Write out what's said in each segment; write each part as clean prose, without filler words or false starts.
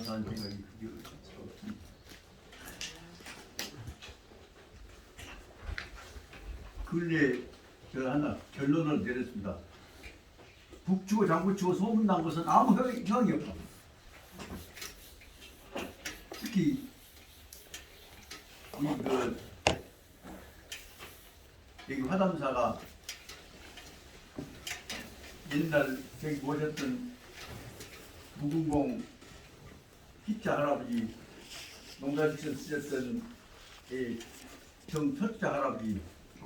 하는 생각이 크게 없습니다. 근래 제가 하나 결론을 내렸습니다. 북치고 장구치고 소문난 것은 아무 효용이 없다. 특히 여기 화담사가 옛날 저기 모셨던 무궁공 희자 할아버지 농사짓어 쓰셨던 정철자 할아버지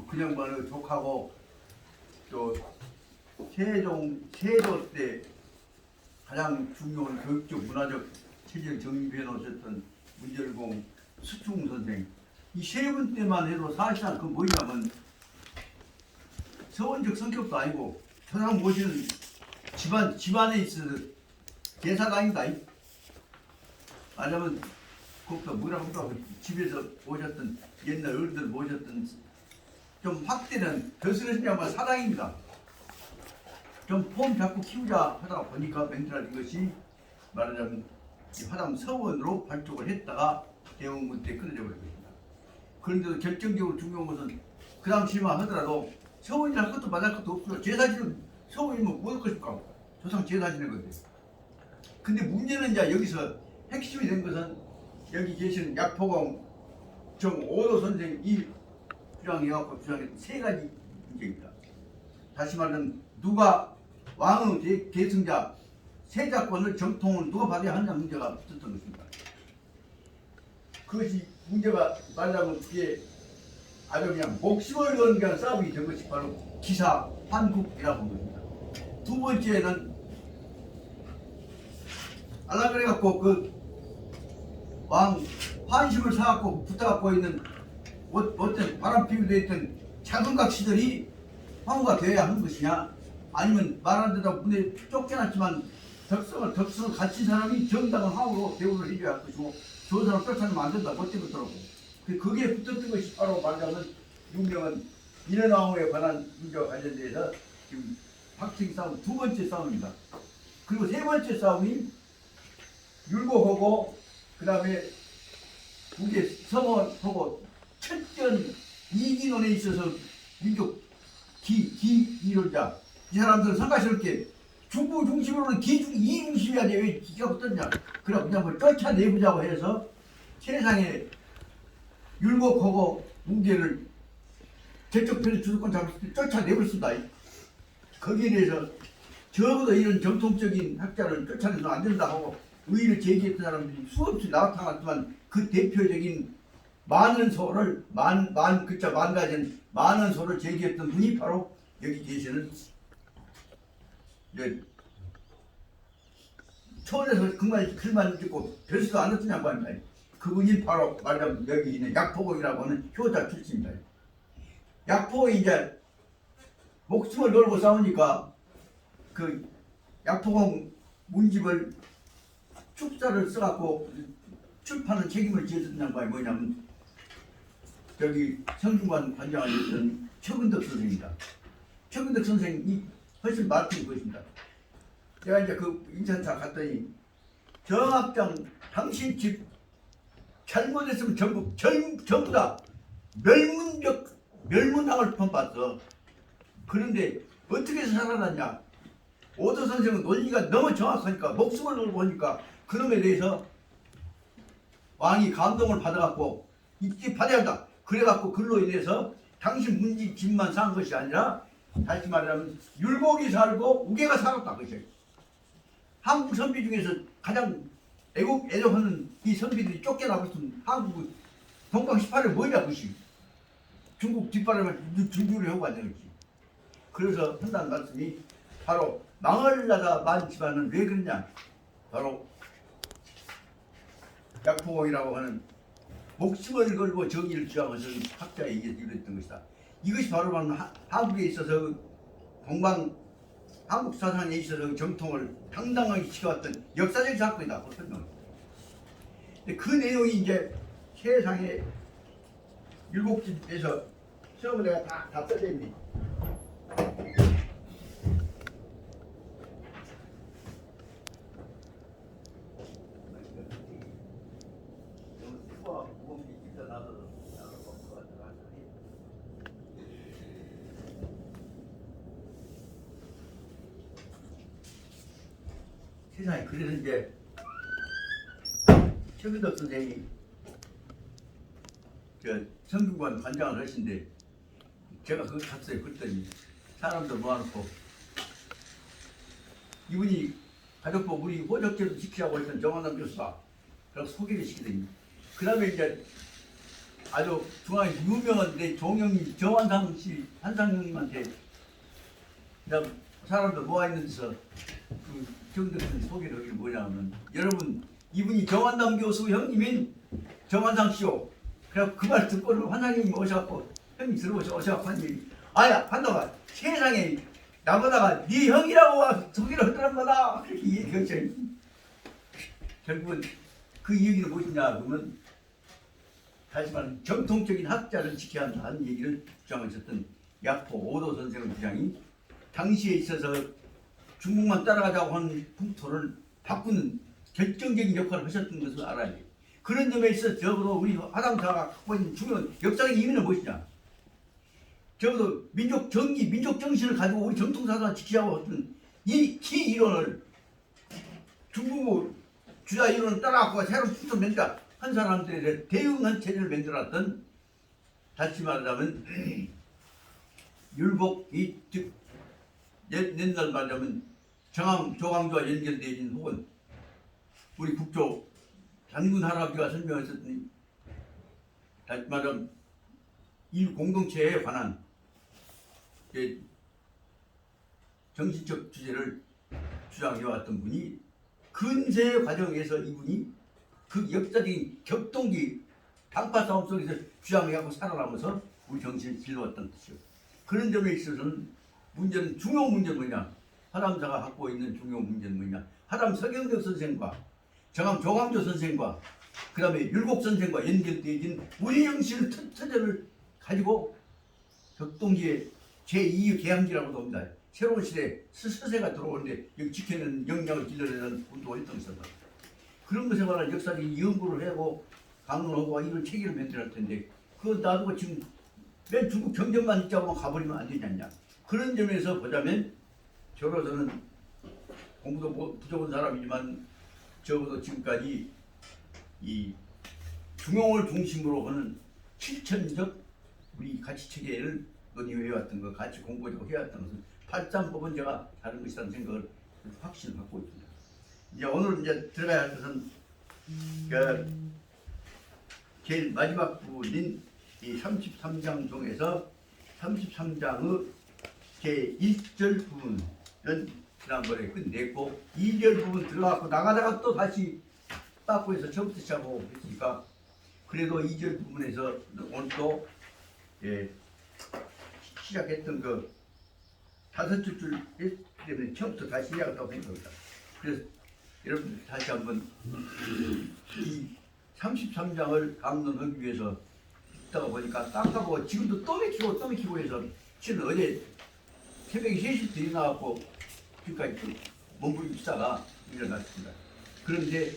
그 양반의 족하고 또 세조 때 가장 중요한 교육적 문화적 체제를 정립해 놓으셨던 문절공 수충 선생 이 세 분 때만 해도 사실상 그 뭐냐면 서원적 성격도 아니고 천상 모시는 집안에 있어서 제사당이다. 말하면 그것도 뭐라고 할까 집에서 모셨던 옛날 어른들 모셨던 좀 확대는 벼슬은 양반 사당입니다. 좀 폼 잡고 키우자 하다가 보니까 멘트라는 것이 말하자면 화담 서원으로 발족을 했다가 대원군 때 끊어져 버렸습니다. 그런데도 결정적으로 중요한 것은 그 당시만 하더라도 서원이랄 것도 말할 것도 없어요. 제사지는 서원이면 뭐 할 것일까? 조상 제사 지는 건데. 근데 문제는 이제 여기서 핵심이 된 것은 여기 계시는 약포공 정오도 선생 이 주장해갖고 주장한 세 가지 문제입니다. 다시 말하면 누가 왕의 계승자 세자권을 정통을 누가 받아야 하냐 문제가 붙었던 것입니다. 그것이 문제가 말하자면 그게 아주 그냥 목숨을 거는 그냥 싸움이 된 것이 바로 기사 환국이라고 본 겁니다. 두 번째는 알라 그래갖고 그 왕 환심을 사갖고 붙어갖고 있는 어떤 바람 피우되어 있던 자금각 시들이 황후가 되어야 하는 것이냐 아니면 말하는 데다 문에 쫓겨났지만 덕성을 갖춘 사람이 정당한 황후로 대우를 해줘야 할 것이고 저 사람 쫓아내면 안 된다 못 되겠더라고. 그게 붙었던 것이 바로 말하자면 유명한 인원왕후에 관한 문제와 관련돼서 지금 박치기 싸움 두 번째 싸움입니다. 그리고 세 번째 싸움이 율곡하고 그 다음에 우리의 서원하고 철저한 이기론에 있어서 민족 기이론자 이 사람들은 성가스럽게 중부 중심으로는 이중심이야 돼. 왜 기가 붙었냐. 그래 그냥 뭐 쫓아내보자고 해서 세상에 율곡하고 뭉개를 저쪽 편에 주도권 잡을 때 쫓아내버렸습니다. 거기에 대해서 적어도 이런 정통적인 학자를 쫓아내서는 안 된다 하고 의의를 제기했던 사람들이 수없이 나타났지만 그 대표적인 많은 소를 글자 만가진 많은 소를 제기했던 분이 바로 여기 계시는 초원에서 글만 듣고 별수도 안 했던 양반입니다. 그분이 바로 말하자면 여기 있는 약포공이라고 하는 효자 출신입니다. 약포공이 이제 목숨을 걸고 싸우니까 그 약포공 문집을 축사를 써갖고 출판을 책임을 지었던 양반이 뭐냐면 저기 성균관 관장을 했던 최근덕 선생입니다. 최근덕 선생이 훨씬 말씀이 그것입니다. 제가 이제 그 인천사 갔더니 정학장 당신 집 잘못했으면 전부 다 멸문당을 뻔봤어. 그런데 어떻게 해서 살아났냐. 오도 선생은 논리가 너무 정확하니까 목숨을 걸고 보니까 그놈에 대해서 왕이 감동을 받아갖고 이제 받아야 한다. 그래갖고 글로 인해서 당신 문지 집만 산 것이 아니라 다시 말하면 율곡이 살고 우계가 살았다. 그것이 한국 선비 중에서 가장 애국하는 이 선비들이 쫓겨나버렸으면 한국 동방 18일 뭐냐 그것이 중국 뒷바람을 준비를 하고 앉는 거지. 그래서 한다는 말씀이 바로 망을나다 많지만은 왜 그러냐. 바로 약포공이라고 하는 목숨을 걸고 정의를 주장해서 학자에 이르렀던 것이다. 이것이 바로 한국에 있어서 한국 사상에 있어서 정통을 당당하게 지켜왔던 역사적 사건이다. 그 설명합니다. 그 내용이 이제 세상에 율곡집에서 처음에 내가 다 써져 있네. 세상에. 그래서 이제 최근덕 선생이 성균관 관장을 하신데 제가 그거 갔어요. 그랬더니 사람들 모아놓고 이분이 가족법 우리 호적제도 지키라고 했던 정한남 교수다. 그래서 소개를 시키더니 그 다음에 이제 아주 중앙에 유명한 내 종영님 정한상 씨 한상형님한테 그다음 사람들 모아있는 데서 그 정덕선 소개를 하기를 뭐냐면 여러분 이분이 정한남 교수 형님인 정한상 씨요. 그래서 그 말 듣고는 환상님이 오셔갖고 형님 들어오셔갖고 한 얘기 아야 판다가 세상에 나보다가 네 형이라고 소개를 하더란 거다. 그렇게 얘기했죠. 결국은 그 얘기는 무엇이냐 그러면 다시 말하면 정통적인 학자를 지켜야 한다는 얘기를 주장하셨던 약포 오도 선생의 주장이 당시에 있어서 중국만 따라가자고 하는 풍토를 바꾸는 결정적인 역할을 하셨던 것을 알아야 돼요. 그런 점에 있어서 적어도 우리 화담사가 갖고 있는 중요한 역사적 의미는 무엇이냐. 적어도 민족 정기, 민족 정신을 가지고 우리 전통사상을 지키자고 했던 이 기 이론을 중국 주자 이론을 따라갖고 새로 순서 만들어 한 사람들에 대응한 체제를 만들었던 다시 말하자면 율곡이 즉 옛날 말하자면 정암 조광조와 연결되어 있는 혹은 우리 국조 장군 할아버지가 설명하셨더니 다시 말하면 이 공동체에 관한 정신적 주제를 주장해왔던 분이 근세의 과정에서 이분이 그 역사적인 격동기 당파 싸움 속에서 주장해갖고 살아남아서 우리 정신을 길러왔다는 뜻이요. 그런 점에 있어서는 문제는 중요 문제는 뭐냐. 화담사가 갖고 있는 중요 문제는 뭐냐. 화담 서경덕 선생과 정암 조광조 선생과 그 다음에 율곡 선생과 연결되어진 우리 정신의 터전을 가지고 격동기의 제2의 개항기라고도 합니다. 새로운 시대 스세가 들어오는데 여기 지켜내는 역량을 길러내는 운동을 했던 것이다. 그런 것에 관한 역사적인 연구를 하고 강론하고 이런 체계를 만들어야 할 텐데 그거 놔두고 지금 맨 중국 경전만 있자고 가버리면 안 되지 않냐. 그런 점에서 보자면 저로서는 공부도 부족한 사람이지만 적어도 지금까지 이 중용을 중심으로 하는 실천적 우리 가치체계를 논의해왔던 것, 같이 공부하고 해왔던 것은 8.3법은 제가 다른 것이라는 생각을 확신을 갖고 있습니다. 이제 오늘 이제 들어가야 할 것은 그 제일 마지막 부분인 이 33장 중에서 33장의 제1절 부분은 지난번에 끝냈고 2절 부분 들어가고 나가다가 또 다시 빠꾸에서 처음부터 시작하고 했으니까 그래도 2절 부분에서 오늘 또 시작했던 그 5줄 때문에 처음부터 다시 시작했다고 생각합니다. 그래서 여러분 다시 한번 이 33장을 강론하기 위해서 있다가 보니까 깜깜하고 지금도 또 맥히고 해서 실은 어제 새벽에 3시부터 일어나갖고 지금까지 몸부림 있다가 일어났습니다. 그런데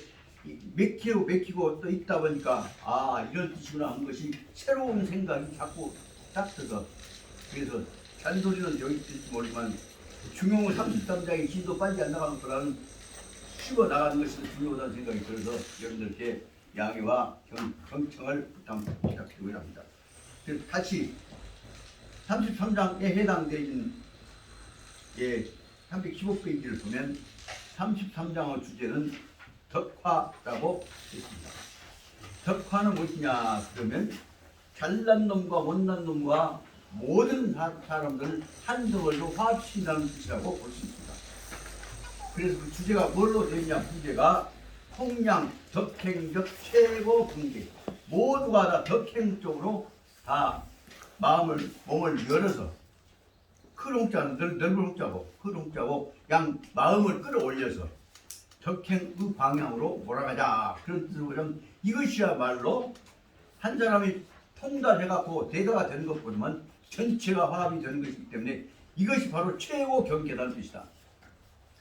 맥히고 또 있다 보니까 아 이런 뜻이구나 하는 것이 새로운 생각이 자꾸 딱 들어서 그래서 잔소리는 여기 있을지 모르지만 중용을 33장의 진도 빨리 안 나가는 거라는 쉬고 나가는 것이 중요하다는 생각이 들어서 여러분들께 양해와 경청을 부탁드리고자 합니다. 그래서 다시 33장에 해당되는 315페이지를 보면 33장의 주제는 덕화라고 했습니다. 덕화는 무엇이냐 그러면 잘난 놈과 못난 놈과 모든 사람들을 한 덩어리로 화합시킨다는 뜻이라고 볼 수 있습니다. 그래서 그 주제가 뭘로 되느냐 주제가 통량 덕행적 최고 경계 모두가 다 덕행 쪽으로 다 몸을 열어서 큰 홍자는 넓은 홍자고 큰 홍자고 양 마음을 끌어올려서 덕행의 방향으로 몰아가자 그런 뜻으로 보면 이것이야말로 한 사람이 통달해갖고 대가가 되는 것보다는 전체가 화합이 되는 것이기 때문에 이것이 바로 최고 경계라는 뜻이다.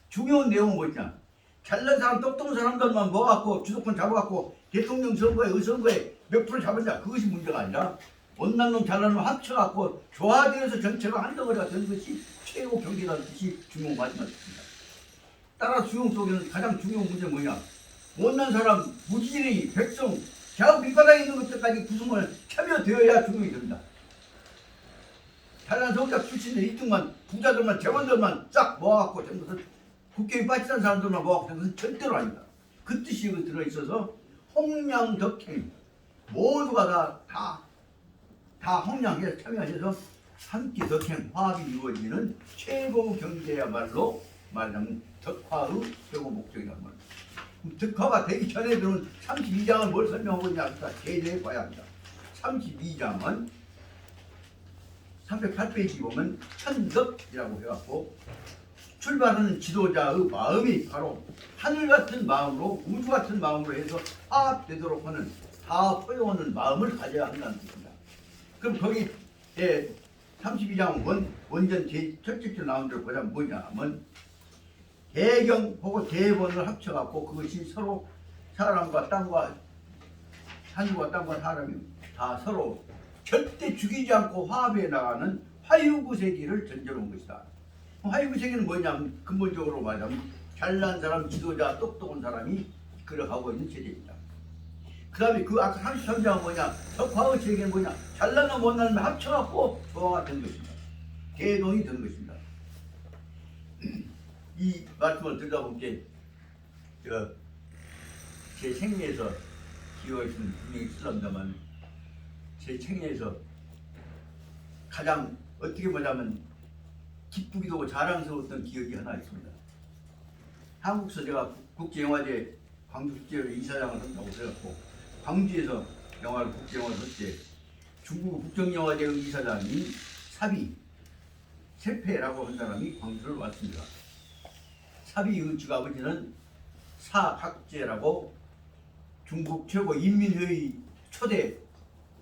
중요한 내용은 뭐냐? 잘난 사람, 똑똑한 사람들만 모아갖고 주도권 잡아갖고 대통령 선거에 의선거에 몇 프로 잡았냐? 그것이 문제가 아니라 못난 놈 잘난 놈 합쳐갖고 조화되어서 전체가 한 덩어리가 되는 것이 최고 경계라는 뜻이 중요 마지막 뜻입니다. 나라 수용 속에는 가장 중요한 문제는 뭐냐? 못난 사람, 무지진이, 백성, 저 밑바닥에 있는 것들까지 구성을 참여되어야 중용이 됩니다. 잘난 성작 출신들 1등만, 부자들만, 재원들만 싹 모아갖고 전부 다 국회에 빠지는 사람들만 모아갖고 전부 절대로 아닙니다. 그 뜻이 여기 들어있어서 홍량덕행 모두가 다 홍량에 참여하셔서 함께 덕행 화합이 이루어지는 최고 경제야말로 말하자면 덕화의 최고 목적이란 말이에요. 덕화가 되기 전에는 32장은 뭘 설명하고 있냐 하니까 제대로 봐야 합니다. 32장은 308페이지 보면 천덕이라고 해갖고 출발하는 지도자의 마음이 바로 하늘 같은 마음으로 우주 같은 마음으로 해서 화합되도록 하는 다 포용하는 마음을 가져야 한다는 뜻입니다. 그럼 거기 32장 원전 첫째 줄 나온 줄 보자면 뭐냐 하면 대경 혹은 대본을 합쳐갖고 그것이 서로 사람과 땅과 하늘과 땅과 사람이 다 서로 절대 죽이지 않고 화합해 나가는 화유구세기를 전제로 온 것이다. 화유구세기는 뭐냐면 근본적으로 말하면 잘난 사람, 지도자, 똑똑한 사람이 이끌어가고 있는 체제입니다. 그 다음에 그 아까 33장은 뭐냐? 덕화의 세계는 뭐냐? 잘나는 못나는 합쳐갖고 조화가 된 것입니다. 대동이 된 것입니다. 이 말씀을 듣다 보니까 제 생애에서 기회가 있으면 분명히 있을랍니다만 제 생애에서 가장 어떻게 보자면 기쁘기도 하고 자랑스러웠던 기억이 하나 있습니다. 한국서 제가 국제영화제 광주국제영화제 이사장을 한다고 해갖고 광주에서 영화를 국제영화를 할 때 중국 국정영화제 이사장이 사비 세페라고 한 사람이 광주를 왔습니다. 사비의 즉 아버지는 사각제라고 중국 최고 인민회의 초대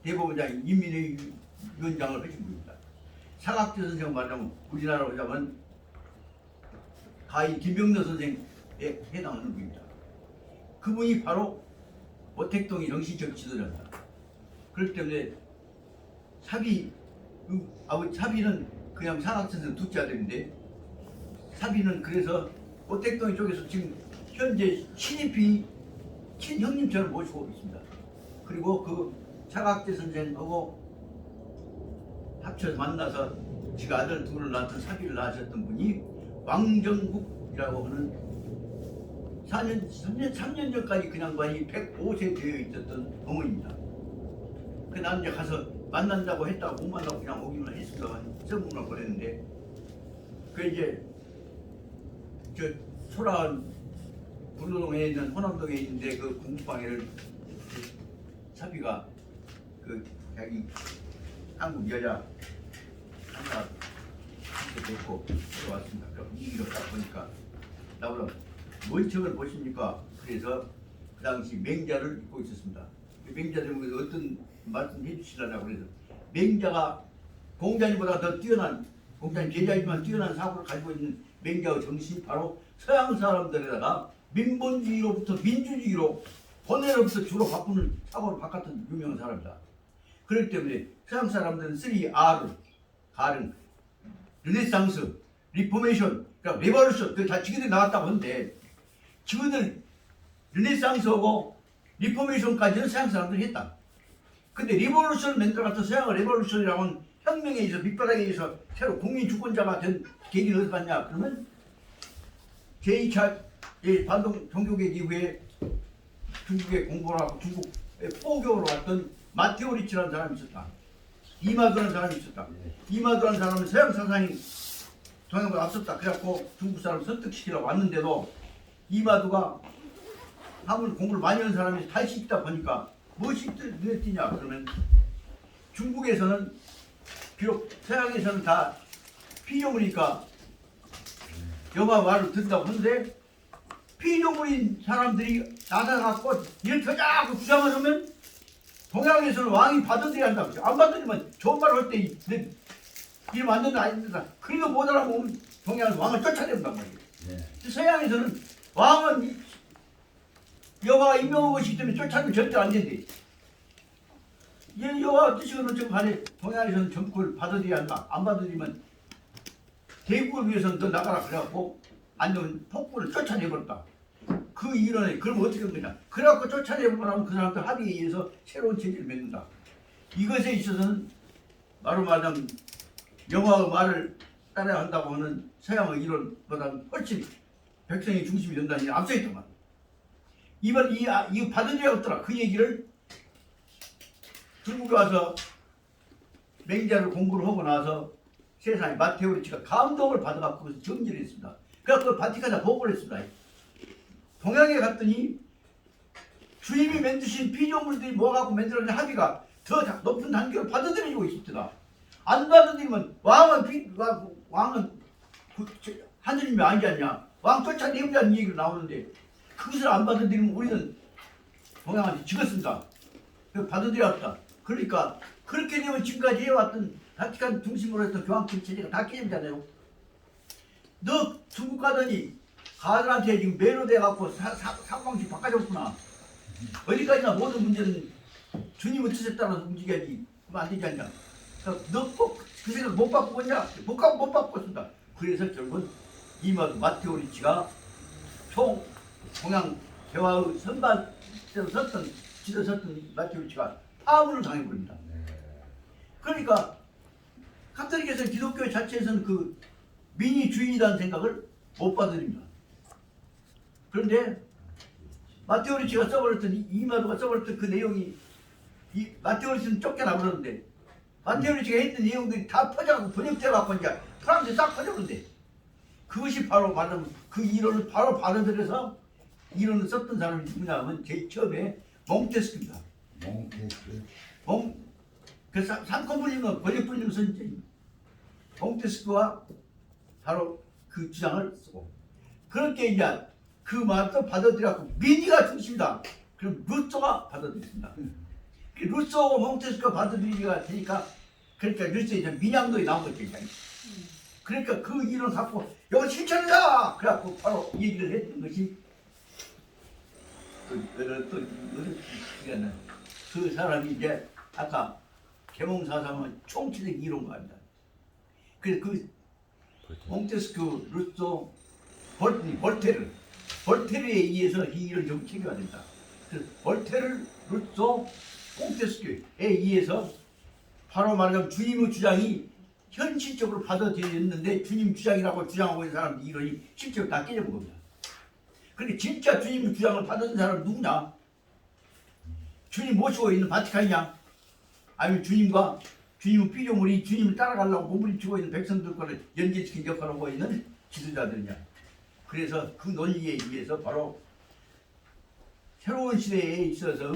대법원장 인민회의 위원장을 하신 분입니다. 사각제 선생 말하자면 우리나라로 하자면 가히 김병래 선생에 해당하는 분입니다. 그분이 바로 모택동의 정신적 지도자입니다. 그렇기 때문에 사비는 그냥 사각제 선생 둘째 아들인데 사비는 그래서 모택동 쪽에서 지금 현재 친입이 친형님처럼 모시고 있습니다. 그리고 그 사각제 선생하고 합쳐서 만나서 지가 아들 둘을 낳았던 사비를 낳으셨던 분이 왕정국이라고 하는 3년 전까지 그 양반이 105세 되어 있었던 어머니입니다. 그 난 이제 가서 만난다고 했다가 못 만나고 그냥 오기만 했습니다만 성문을 보냈는데 그 이제 저 소라원 불로동에 있는 호남동에 있는데 그 공부방에를 사비가 그 자기 한국 여자 하나 데리고 들어왔습니다. 그럼 이 일을 딱 보니까 나보다 뭔 책을 보십니까? 그래서 그 당시 맹자를 읽고 있었습니다. 맹자 제목에서 어떤 말씀 해주시려고 그래서 맹자가 공자님보다 더 뛰어난 공자님 제자이지만 뛰어난 사고를 가지고 있는 맹자의 정신이 바로 서양 사람들에다가 민본주의로부터 민주주의로 본래로부터 주로 바꾸는 사고를 바꿨던 유명한 사람이다. 그렇기 때문에 서양 사람들은 3R을 가령 르네상스, 리포메이션, 그러니까 레버루션 다 지금들 나왔다고 하는데 지금들 르네상스하고 리포메이션까지는 서양 사람들이 했다. 근데 리버루션을 만들어서 서양의 레버루션이라고 하는 혁명에 의해서 밑바닥에 의해서 새로 국민 주권자가 된 계기는 어디서 봤냐? 그러면 제2차 반동 종교개혁 이후에 중국에 공부를 하고 중국에 포교로 왔던 마테오 리치라는 사람이 있었다. 이마두라는 사람이 있었다. 이마두라는 사람은 서양 사상이 동양보다 앞섰다. 그래갖고 중국 사람을 설득시키러 왔는데도 이마두가 한문 공부를 많이 하는 사람이 다시 있다 보니까 무엇이 눈에 띄냐 그러면 중국에서는 비록 서양에서는 다 피조물이니까 여가 말을 듣는다고 하는데 피조물인 사람들이 나서갖고 이렇게 하자고 주장을 하면 동양에서는 왕이 받아들여야 한다고. 안 받아들이면 좋은 말을 할 때 이러면 안 된다 안 된다. 그래도 못 알아보면 동양은 왕을 쫓아낸단 말이에요. 네. 서양에서는 왕은 여호와가 임명한 것이기 때문에 쫓아내면 절대 안 된대. 여호와가 뜻이거든 좀 간에 동양에서는 정권을 받아들여야 한다. 안 받아들이면 대국을 위해서는 너 나가라 그래갖고 안 되면 폭군을 쫓아내버렸다. 그 이론에 그러면 어떻게 된 거냐? 그래갖고 쫓아내버리면 그 사람들 합의에 의해서 새로운 체제를 맺는다. 이것에 있어서는 바로 말하자면 영화의 말을 따라야 한다고 하는 서양의 이론보다 훨씬 백성의 중심이 된다는 게 앞서 있단 말이야. 이번 이거 받아들여야 없더라. 그 얘기를 중국에 와서 맹자를 공부를 하고 나서 세상에 마테오리치가 감동을 받아갖고 그래서 정리를 했습니다. 그래서 바티칸에 보고를 했습니다. 동양에 갔더니 주님이 만드신 피조물들이 모아갖고 만들어낸 합의가 더 높은 단계로 받아들여지고 있습니다. 안 받아들이면 왕은 하느님이 아니지 않냐. 왕 쫓아내보자는 얘기가 나오는데 그것을 안 받아들이면 우리는 동양한테 죽었습니다. 받아들였다. 그러니까 그렇게 되면 지금까지 해왔던 바티칸 중심으로 했던 교황청 체제가 다 깨지잖아요. 너 중국 가더니 가들한테 지금 매로 돼갖고 사고방식 바꿔줬구나. 어디까지나 모든 문제는 주님의 뜻에 따라서 움직여야지. 그러면 안 되지 않냐. 너 꼭 그 생각 못 바꾸겠냐? 못 바꿨습니다. 그래서 결국은 이마도 마테오리치가 총 동양 대화의 선발대로 지도섰던 마테오리치가 파문을 당해버립니다. 그러니까 카톨릭에서는 기독교 자체에서는 그 민의주의라는 생각을 못 받아들입니다. 그런데 마테오리치가 써버렸던 이마도가 써버렸던 그 내용이 마테오리치는 쫓겨나 버렸는데 마테오리치가 했던 내용들이 다 퍼져가고 번역돼갖고 이제 프랑스에 싹 퍼져버렸는데 그것이 바로 말하면 그 이론을 바로 받아들여서 이론을 썼던 사람이 누구냐 하면 제일 처음에 몽테스크입니다. 그 삼권분립은 권력분립 선생님 몽테스크와 바로 그 주장을 쓰고 그렇게 이제 그 말도 받아들여갖고 민의가 중심이다. 그럼 루소가 받아들였습니다. 루소하고 몽테스크가 받아들이기가 되니까 그러니까 루소에 이제 민양론이 나온 거죠. 그러니까 그 이론 갖고 이거 실천이다. 그래갖고 바로 얘기를 했던 것이 그 사람이 이제 아까 계몽사상은 총체적 이론가 합니다. 그래서 그 몽테스크, 루소, 볼테르에 의해서 이 일을 좀 체계가 된다. 그래서 볼테르, 루소, 몽테스크에 의해서 바로 말하자면 주님의 주장이 현실적으로 받아들였는데 주님 주장이라고 주장하고 있는 사람들 이론이 실제로 다 깨져본 겁니다. 그런데 진짜 주님의 주장을 받은 사람은 누구냐? 주님 모시고 있는 바티칸이냐? 아니면 주님의 피조물이 주님을 따라가려고 몸부림치고 있는 백성들과를 연계시킨 역할을 하고 있는 지도자들이냐? 그래서 그 논리에 의해서 바로 새로운 시대에 있어서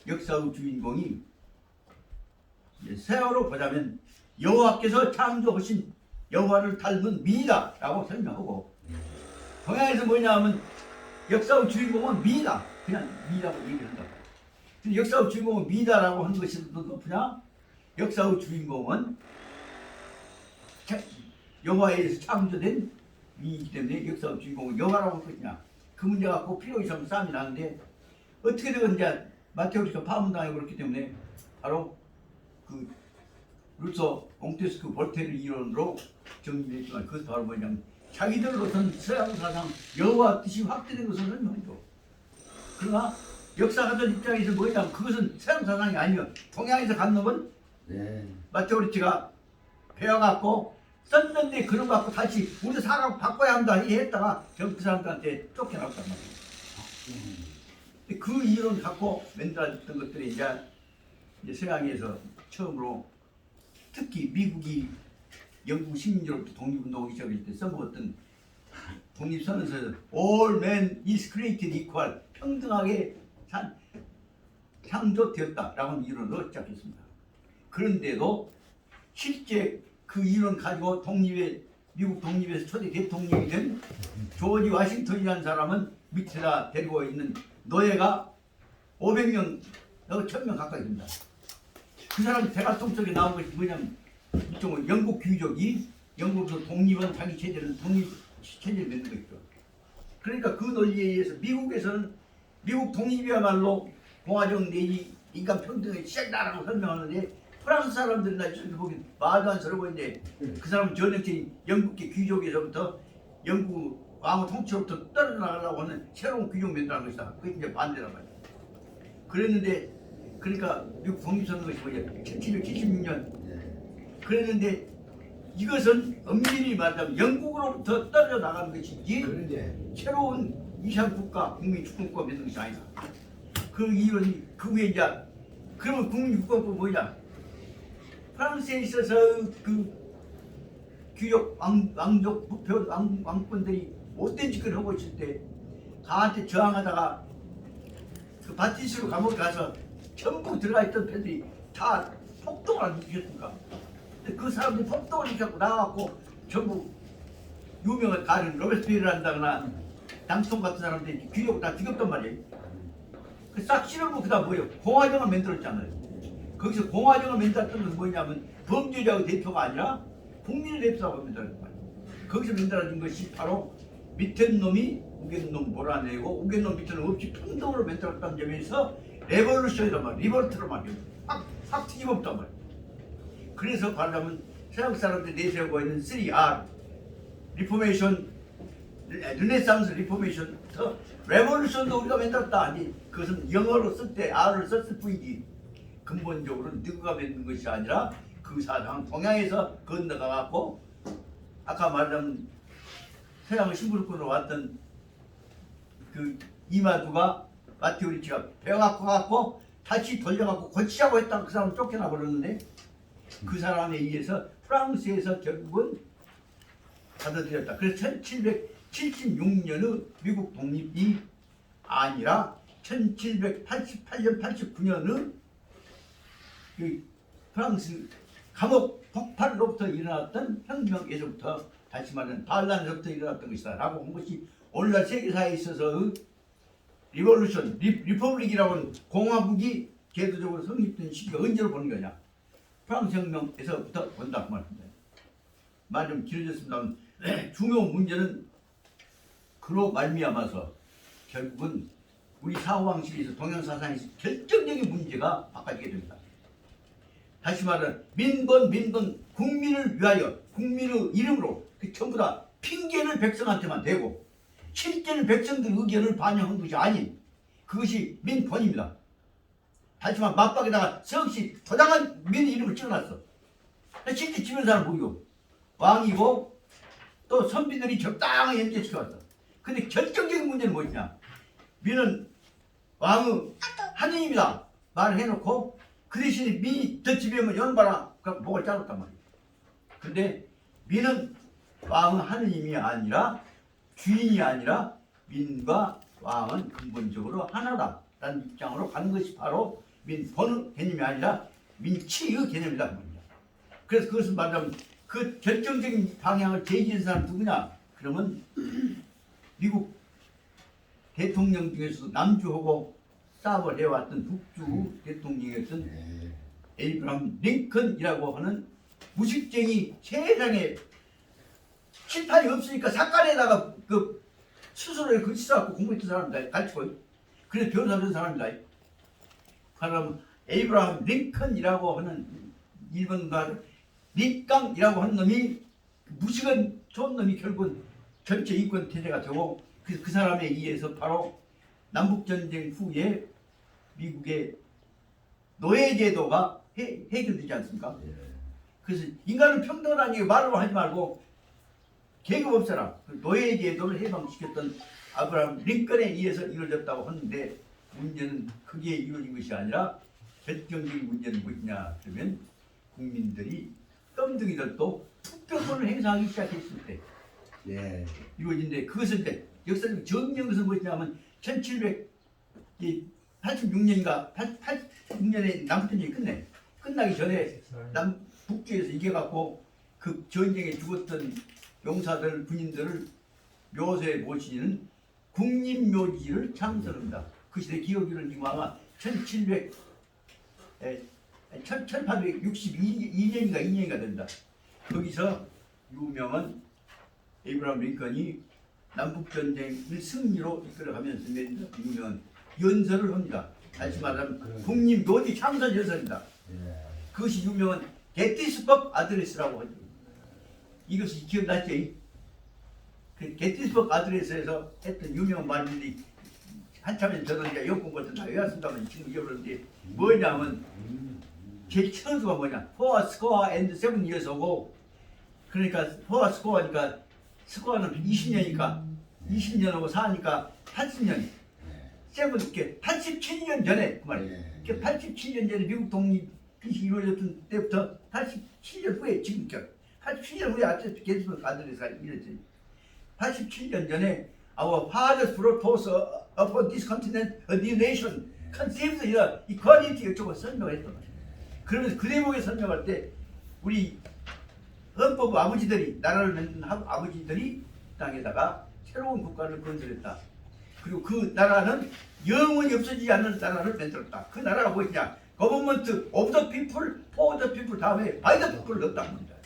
역사의 주인공이 세월호 보자면 여호와께서 창조하신 여호와를 닮은 미이다 라고 설명하고 동양에서 뭐냐 하면 역사의 주인공은 미이다 그냥 미이라고 얘기를 한다고. 근데 역사의 주인공은 미이다라고 하는 것이 높으냐? 역사의 주인공은 여호와에 의해서 창조된 미이기 때문에 역사의 주인공은 여호와라고 할 것이냐 그 문제 갖고 필요 이상 싸움이 나는데 어떻게 되건 이제 마테오리치가 파문당하고 그렇기 때문에 바로 그 루소, 몽테스크, 볼테르 이론으로 정리했지만 그것도 바로 뭐냐면 자기들로서는 서양 사상 여호와 뜻이 확대된 것을 설명하죠. 그러나 역사가들 입장에서 뭐냐면 그것은 서양 사상이 아니며 동양에서 간 놈은 마테오리치가 배워갖고 썼는데 그런 거 갖고 다시 우리 사람 바꿔야 한다 했다가 결국 그 사람들한테 쫓겨났단 말이에요. 그 이론 갖고 만들어졌던 것들이 이제 서양에서 처음으로 특히 미국이 영국 식민지로부터 독립운동을 시작할 때 써먹었던 독립선언서에서 All men is created equal 평등하게 창조되었다라고 하는 이론으로 시작했습니다. 그런데도 실제 그 이론 가지고 미국 독립에서 초대 대통령이 된 조지 워싱턴이라는 사람은 밑에다 데리고 있는 노예가 500명, 1000명 가까이 됩니다. 그 사람 대가통 속에 나온 것이 뭐냐면 이쪽은 영국 귀족이 영국에서 독립한 자기 체제는 독립 체제를 맺는 것이죠. 그러니까 그 논리에 의해서 미국에서는 미국 독립이야말로 공화정 내지 인간 평등의 시작이다라고 설명하는데 프랑스 사람들이나 이렇게 보기엔 말도 안 서러 보이는데 그 사람은 전형적인 영국계 귀족에서부터 영국 왕의 통치로부터 떨어져 나가려고 하는 새로운 규정 만들어낸 것이다. 그게 이제 반대란 말이야. 그랬는데 그러니까 미국 독립선언 것이 뭐냐 1776년 그랬는데 이것은 엄밀히 말하자면 영국으로부터 떨어져 나가는 것이지 그런데 새로운 이상 국가 국민 주권국가 만든 것이 아니다. 그 이유는 그 후에 이제 그러면 국민 주권국가 뭐냐? 프랑스에 있어서 그 귀족 왕족 부표 왕권들이 못된 짓을 하고 있을 때 가한테 저항하다가 그 바티스로 감옥에 가서 전부 들어가 있던 패들이 다 폭동을 안 일으켰습니까? 그 사람들이 폭동을 일으켰고 나와갖고 전부 유명한 가령 로베스피에르를 한다거나 당통 같은 사람들이 귀족 다 죽였단 말이에요. 그 싹 실어놓고 그다음 뭐예요? 공화정을 만들었잖아요. 거기서 공화정을 만들었던 것은 뭐냐면 범죄자의 대표가 아니라 국민의 대표라고 만들었단 말이에요. 거기서 만들어진 것이 바로 밑에 놈이 우겐 놈 몰아내고 우겐 놈 밑에 놈 없이 평등으로 만들었다는 점에서 레볼루션이란 말이에요. 리볼트란 말이에요. 확 뒤집었단 말이에요. 그래서 말하자면 서양 사람들이 내세우고 있는 3R 리포메이션 르네상스 리포메이션 더 레볼루션도 우리가 만들었다. 아니 그것은 영어로 쓸 때 R을 썼을 뿐이지 근본적으로 누구가 만든 것이 아니라 그 사상은 동양에서 건너가갖고 아까 말한 서양의 신부로권으로 왔던 그 이마두가 마티오리치가 배워갖고 갖고 다시 돌려갖고 고치자고 했다가 그 사람 쫓겨나 버렸는데 그 사람에 의해서 프랑스에서 결국은 받아들였다. 그래서 1776년의 미국 독립이 아니라 1788년, 89년의 그 프랑스 감옥 폭발로부터 일어났던 혁명에서부터 다시 말하는 반란에서부터 일어났던 것이다 라고 한 것이 오늘날 세계사에 있어서 리볼루션, 리퍼블릭이라고 하는 공화국이 제도적으로 성립된 시기가 언제로 보는 거냐? 프랑스 혁명에서부터 본다 그 말입니다. 말 좀 길어졌습니다만 중요한 문제는 그로 말미암아서 결국은 우리 사고방식에서 동양사상에서 결정적인 문제가 바꿔지게 됩니다. 다시 말하면 민번 국민을 위하여 국민의 이름으로 전부 다 핑계를 백성한테만 대고 실제는 백성들 의견을 반영한 것이 아닌 그것이 민본입니다. 다시 말하면 맞박에다가 성씨 도장한 민 이름을 찍어놨어. 실제 집에 사람 보이고 왕이고 또 선비들이 적당히 연재시켜왔어. 근데 결정적인 문제는 뭐냐? 민은 왕의 하느님이다 말을 해놓고 그 대신에 민이 더 집에 오면 연바라 목을 잘랐단 말이야. 근데 민은 왕은 하느님이 아니라 주인이 아니라 민과 왕은 근본적으로 하나다 라는 입장으로 가는 것이 바로 민본의 개념이 아니라 민치의 개념이다 그 말이야. 그래서 그것은 말하자면 그 결정적인 방향을 제기한 사람 누구냐? 그러면 미국 대통령 중에서 남주하고 싸움을 해왔던 북주 대통령이었던 에이브라함 링컨이라고 하는 무식쟁이 세상에 칠판이 없으니까 삭간에다가 그 스스로에 글씨 써갖고 공부했던 사람이다. 가르치고 그래서 변호사된 사람이다. 그럼 에이브라함 링컨이라고 하는 일본가 립강이라고 하는 놈이 무식한 좋은 놈이 결국은 전체 인권 태세가 되고 그 사람에 의해서 바로 남북전쟁 후에 미국의 노예제도가 해결되지 않습니까? 그래서 인간은 평등하다는 말로 하지 말고 계급 없애라. 노예제도를 해방시켰던 아브라함 링컨에 의해서 이루어졌다고 하는데 문제는 그게 이루어진 것이 아니라 결정적인 문제는 무엇이냐 그러면 국민들이 껌둥이들도 투표권을 행사하기 시작했을 때 이루어진데 그것은 이제 역사적 정리한 것은 무엇이냐면 1786년인가 86년에 남북전쟁이 끝나기 전에 북쪽에서 이겨갖고 그 전쟁에 죽었던 용사들 군인들을 묘소에 모시는 국립묘지를 창설합니다. 그 시대 기억으로는 지금 아마 1862년인가 2년인가 된다. 거기서 유명한 에이브라함 링컨이 남북전쟁을 승리로 이끌어가면서 유명한 연설을 합니다. 다시 말하면 국립묘지 창설 연설입니다. 그것이 유명한 게티스버그 아드레스라고 하죠. 이것이 기억났지? 그 게티스버그 아드레스에서 했던 유명한 말들이 한참에 저도 이제 영국 것도 다 외웠습니다만 지금 잊어버렸는데 뭐냐면 제일 처음수가 뭐냐 4 square and 7 years ago 그러니까 4 square니까 스코어는 20년이니까 20년하고 4니까 80년 7 이렇게 87년 전에 그 말이에요. 87년 전에 미국 독립이 이루어졌던 때부터 87년 후에 지금 87년 후에 아트레스 게티스버그 아드레스가 이루어졌어요. 87년 전에 our fathers brought forth upon this continent a new nation conceived the equality 이쪽으로 설명을 했단 말이에요. 그러면서 그 대목에 설명할 때 우리 헌법 아버지들이 나라를 만든 아버지들이 땅에다가 새로운 국가를 건설했다. 그리고 그 나라는 영원히 없어지지 않는 나라를 만들었다. 그 나라가 뭐였냐? Government of the people, for the people 다음에 by the people을 넣었다는 겁니다.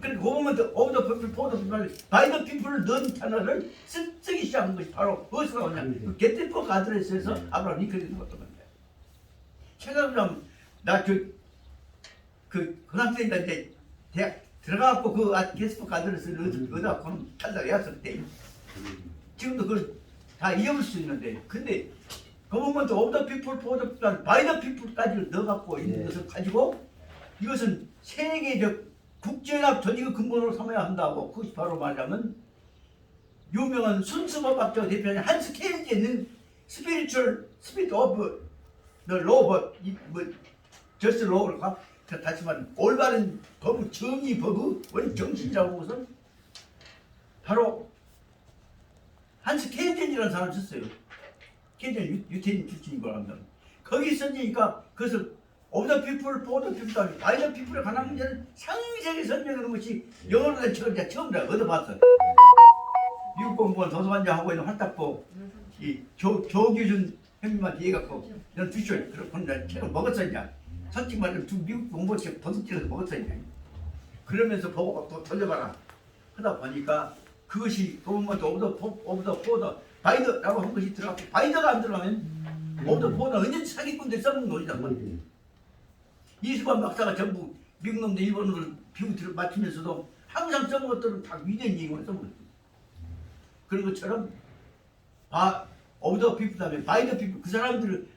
그러니까 Government of the people, for the people, by the people을 넣은 단어를 쓰기 시작한 것이 바로 어디서 나왔냐? 게티스버그 아드레스에서 아브라함 링컨이 넣었던 겁니다. 생각하면 나 그 고등학생이다 이제 대학 들어가갖고 그 게티스버그 아드레스를 얻어갖고는 탈락 해왔을 때 지금도 그걸 다 잊어볼 수 있는데 근데 Government of the people, for the people, by the people까지를 넣어갖고 있는 것을 가지고 이것은 세계적 국제연합 조직의 근본으로 삼아야 한다고 그것이 바로 말하자면 유명한 순수법학자가 대표하는 한스 케인즈에 있는 Spiritual Spirit of the Law, Just Law를 다시 말하면 올바른 법의 정의 법의 원 정신이라고 것은 바로 한스 케인즈라는 사람을 썼어요. 케인즈는 유태인 출신인 걸 합니다. 거기 썼으니까 그것을 of the people, for the people, by the people에 관한 문제는 상세하게 설명하는 것이 영어로 된 책을 처음 얻어봤어. 미국 공무원 도서관장 하고 있는 활탁보 이 조규준 형님한테 얘기해갖고 넌 두쇼 그런 책을 먹었었냐. 솔직히 말하면 두 미국 공무원 책 도둑질해서 먹었었냐. 그러면서 보고 또 돌려봐라. 하다 보니까 그것이 government of the border, by the라고 한 것이 들어가고 by the가 안 들어가면 of the border 언제든지 사기꾼들이 써먹는 논리단 말이에요. 이수관 박사가 전부 미국 놈들 일본어를 비우 맞추면서도 항상 써먹었던 다 위대한 얘기만 써먹었어요. 그런 것처럼 of the people 다음에 by the people 그 사람들을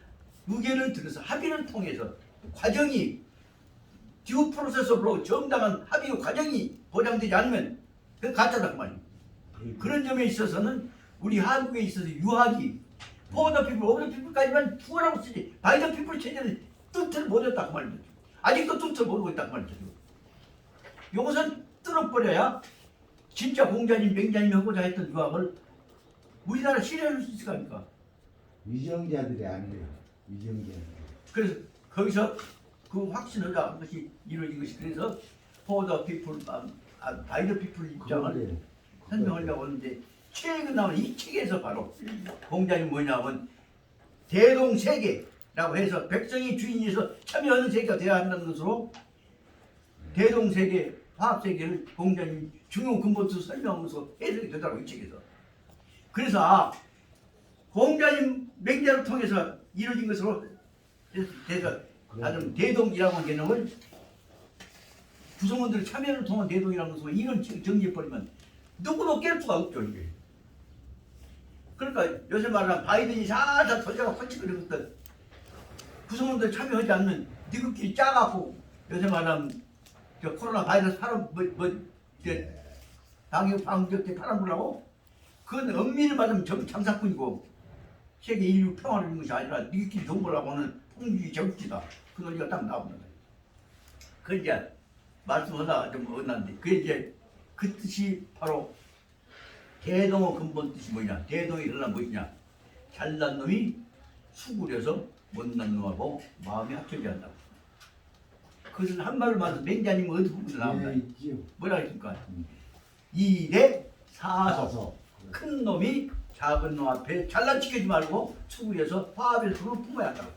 의견을 들어서 합의를 통해서 과정이 due process로 정당한 합의 과정이 보장되지 않으면 그건 가짜다 그 말이에요. 그런 점에 있어서는 우리 한국에 있어서 유학이 for the people, of the people까지만 투어라고 쓰지 by the people 체제는 뜻을 못했다 그 말입니다. 아직도 뜻을 모르고 있다 그 말이죠. 이것은 뚫어버려야 진짜 공자님, 맹자님이 하고자 했던 유학을 우리나라 실현할 수 있을 거 아닙니까? 위정자들이 아니에요. 위정자들. 그래서 거기서 그 확신하자 것이 이루어진 것이 그래서 for the people, by the people 입장을 설명하려고 하는데 최근 나온 이 책에서 바로 공자님 뭐냐면 대동세계라고 해서 백성이 주인에서 참여하는 세계가 되어야 한다는 것으로 대동세계, 화합세계를 공자님 중요 근본으로 설명하면서 해석이 되더라고요. 이 책에서. 그래서 공자님 맹자를 통해서 이루어진 것으로 돼서 나름 대동이라고 하는 개념을 구성원들의 참여를 통한 대동이라는 것으로 이런 정리해버리면 누구도 깰 수가 없죠. 이게. 그러니까 요새 말하면 바이든이 살살 돌려가 펀치거리는 것들 구성원들 참여하지 않는 니들끼리 짜갖고 요새 말하면 코로나 바이러스 방역 방역 때 팔아보려고 그건 엄밀히 말하면 장사꾼이고 세계 인류 평화를 위한 것이 아니라 니들끼리 돈 벌라고 하는 통주의 정치다. 그 논리가 딱 나옵니다. 그 이제 말씀하다가 좀 어긋났는데 그 이제 그 뜻이 바로 대동의 근본 뜻이 뭐냐? 대동이 일어나면 무엇이냐? 잘난 놈이 수구려서 못난 놈하고 마음이 합쳐져야 한다. 그것은 한 말로 말해서 맹자님 어디 부분에 나옵니다. 뭐라 했습니까? 이대 사서 큰 놈이 작은 놈 앞에 잘난 척하지 말고 수구려서 화합의 손을 품어야 한다.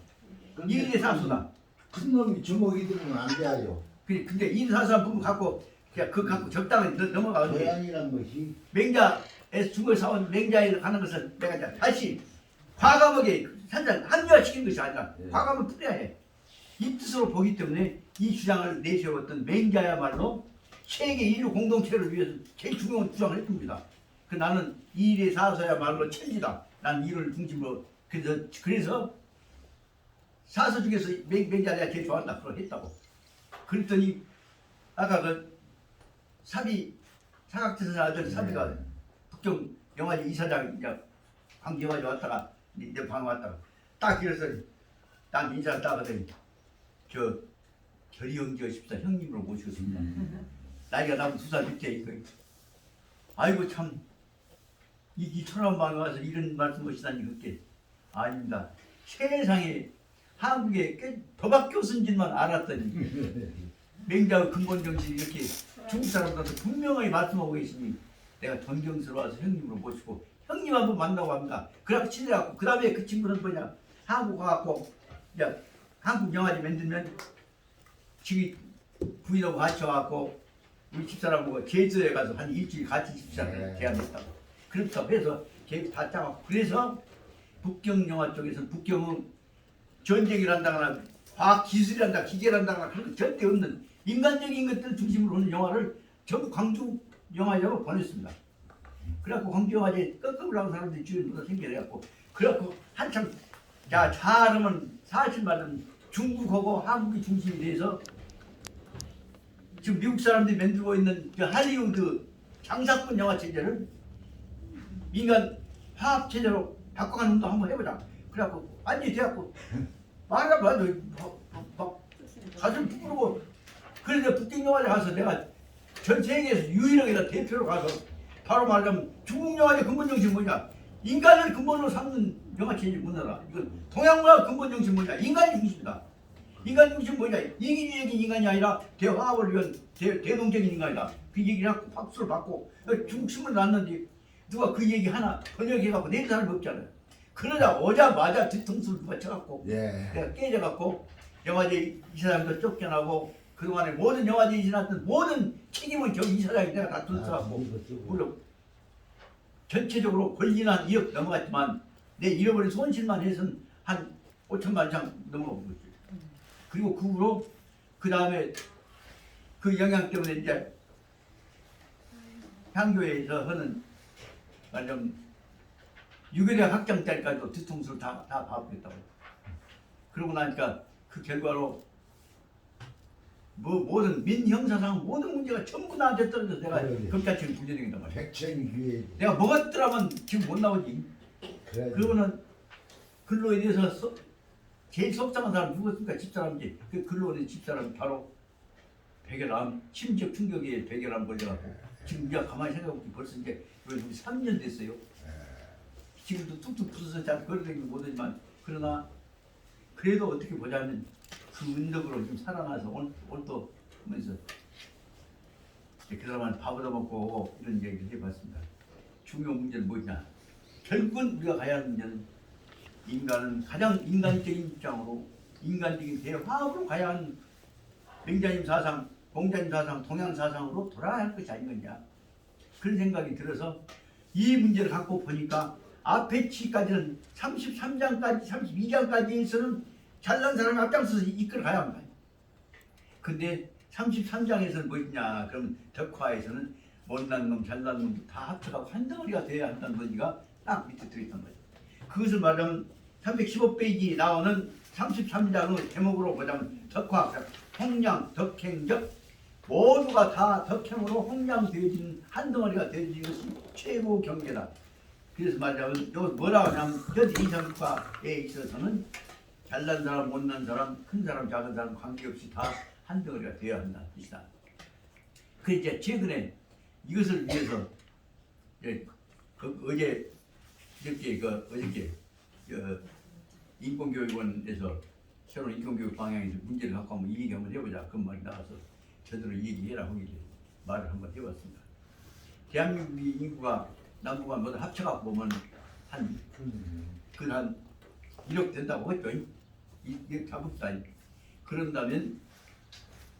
이대 사소다. 큰 놈이 주먹이 들면 안 돼요. 근데 이대 사소한 부분 갖고 그냥 그 갖고 적당히 넘어가는데 고양이란 것이 맹자에서 죽을 사온 맹자에 가는 것은 내가 이제 다시 과감하게 합리화시킨 것이 아니라 과감을 풀어야 해. 이 뜻으로 보기 때문에 이 주장을 내세웠던 맹자야말로 세계 인류 공동체를 위해서 제일 중요한 주장을 했습니다. 그 나는 일에 사서야말로 천지다. 난 일을 중심으로 그래서 사서 중에서 맹자가 제일 좋아한다. 그걸 했다고. 그랬더니 아까 그 사각지에서 아들 사비가 북경 영화제 이사장 이제 광주 영화제 왔다가 내 방 왔다가 딱 그래서 난 인사를 딱 하더니 저 결의영지가 십사 형님으로 모시겠습니다. 나이가 나보다 2살 밑에 아이고 참 이 천안 방에 와서 이런 말씀 하시다니 그렇게 아닙니다. 세상에 한국에 꽤 더밖에 없은 줄만 알았더니 맹자의 근본 정신이 이렇게 중국 사람들한테 분명히 말씀하고 계시니 내가 존경스러워서 형님으로 모시고 형님 한번 만나고 합니다. 그래서 친해갖고 그 다음에 그 친구는 뭐냐 한국 가갖고 이제 한국 영화제 만들면 지금 부인하고 같이 와갖고 우리 집사람하고 제주에 가서 한 일주일 같이 집사람을 제안했다고. 그렇다고 해서 계획 다 짜갖고 그래서 북경 영화 쪽에서는 북경은 전쟁을 한다거나 과학 기술을 한다 기계를 한다거나 그런 거 절대 없는 인간적인 것들을 중심으로 하는 영화를 전부 광주 영화제로 보냈습니다. 그래갖고 광주 영화제 끄끄을 하는 사람들이 주변으로 생겨나갖고 그래갖고 한참 자 잘하면 사실 말은 중국하고 한국이 중심이 돼서 지금 미국 사람들이 만들고 있는 그 할리우드 장사꾼 영화 체제를 인간 화학 체제로 바꿔가는 운동 한번 해보자. 그래갖고 완전히 돼갖고 말아봐도 막 가슴 부끄러워. 그래서 북경 영화제 가서 내가 전 세계에서 유일하게 다 대표로 가서 바로 말하자면 중국 영화제 근본 정신 뭐냐? 인간을 근본으로 삼는 영화 체제 문화다. 이건 동양 문화 근본 정신 뭐냐? 인간이 중심이다. 인간 중심 뭐냐? 이기주의적인 인간이 아니라 대화합을 위한 대동적인 인간이다. 그 얘기를 하고 박수를 받고 중국 신문 났는데 누가 그 얘기 하나 번역해갖고 내는 사람이 없잖아요. 그러자 오자마자 뒤통수를 누가 쳐갖고 내가 깨져갖고 영화제 이사장도 쫓겨나고 그동안에 모든 영화제에 지났던 모든 책임은 저 이사장이 내가 다 들어갖고 물론 전체적으로 권리는 한 2억 넘어갔지만 내 잃어버린 손실만 해서는 한 5천만 이상 넘어가고 있죠. 그리고 그 후로 그 다음에 그 영향 때문에 이제 향교회에서 하는 좀 유교대학 학장 때까지도 뒤통수를 다 봐보겠다고. 그러고 나니까 그 결과로 모든 민형사상 모든 문제가 전부 나한테 떨어져서 내가 검찰청에 불려다닌단 말이야. 백천교회 내가 먹었더라면 지금 못 나오지. 그러고는 근로에 대해서 제일 속상한 사람 누구였습니까? 집사람이지. 그 근로에 집사람 바로 백혈암 심적 충격에 백혈암 걸려갖고 지금 이제 가만히 생각해보면 벌써 이제 우리 3년 됐어요. 지금도 툭툭 부서서 잘 걸어다니지 못하지만 그러나 그래도 어떻게 보자면 그 은덕으로 좀 살아나서 오늘도 하면서 그 사람한테 밥 얻어먹고 이런 얘기를 해봤습니다. 중요한 문제는 뭐냐? 결국은 우리가 가야 하는 문제는 인간은 가장 인간적인 입장으로 인간적인 대화합으로 가야 하는 맹자님 사상, 공자님 사상, 동양 사상으로 돌아야 할 것이 아니겠냐 그런 생각이 들어서 이 문제를 갖고 보니까 앞에 치까지는 33장까지 32장까지에서는 잘난 사람이 앞장서서 이끌어가야 합니다. 근데 33장에서는 뭐냐 그러면 덕화에서는 못난 놈 잘난 놈 다 합쳐가고 한 덩어리가 돼야 한다는 논리가 딱 밑에 들어있단 말이에요. 그것을 말하면 315페이지 나오는 33장의 제목으로 보자면 덕화, 홍량, 덕행적 모두가 다 덕행으로 홍량되어지는 한 덩어리가 되어지는 것이 최고 경계다. 그래서 말하자면 요 뭐라 하냐면 현 인상과에 있어서는 잘난 사람, 못난 사람, 큰 사람, 작은 사람 관계없이 다 한 덩어리가 되어야 한다는 뜻이다. 그 이제 최근에 이것을 위해서 어저께 인권교육원에서 새로운 인권교육 방향에서 문제를 갖고 한번 이 얘기 한번 해보자. 그 말이 나와서 제대로 얘기해라 하길래 말을 한번 해봤습니다. 대한민국 인구가 남북한 모두 합쳐갖고 보면 한 1억 된다고 했죠. 이렇게 잡읍시다. 그런다면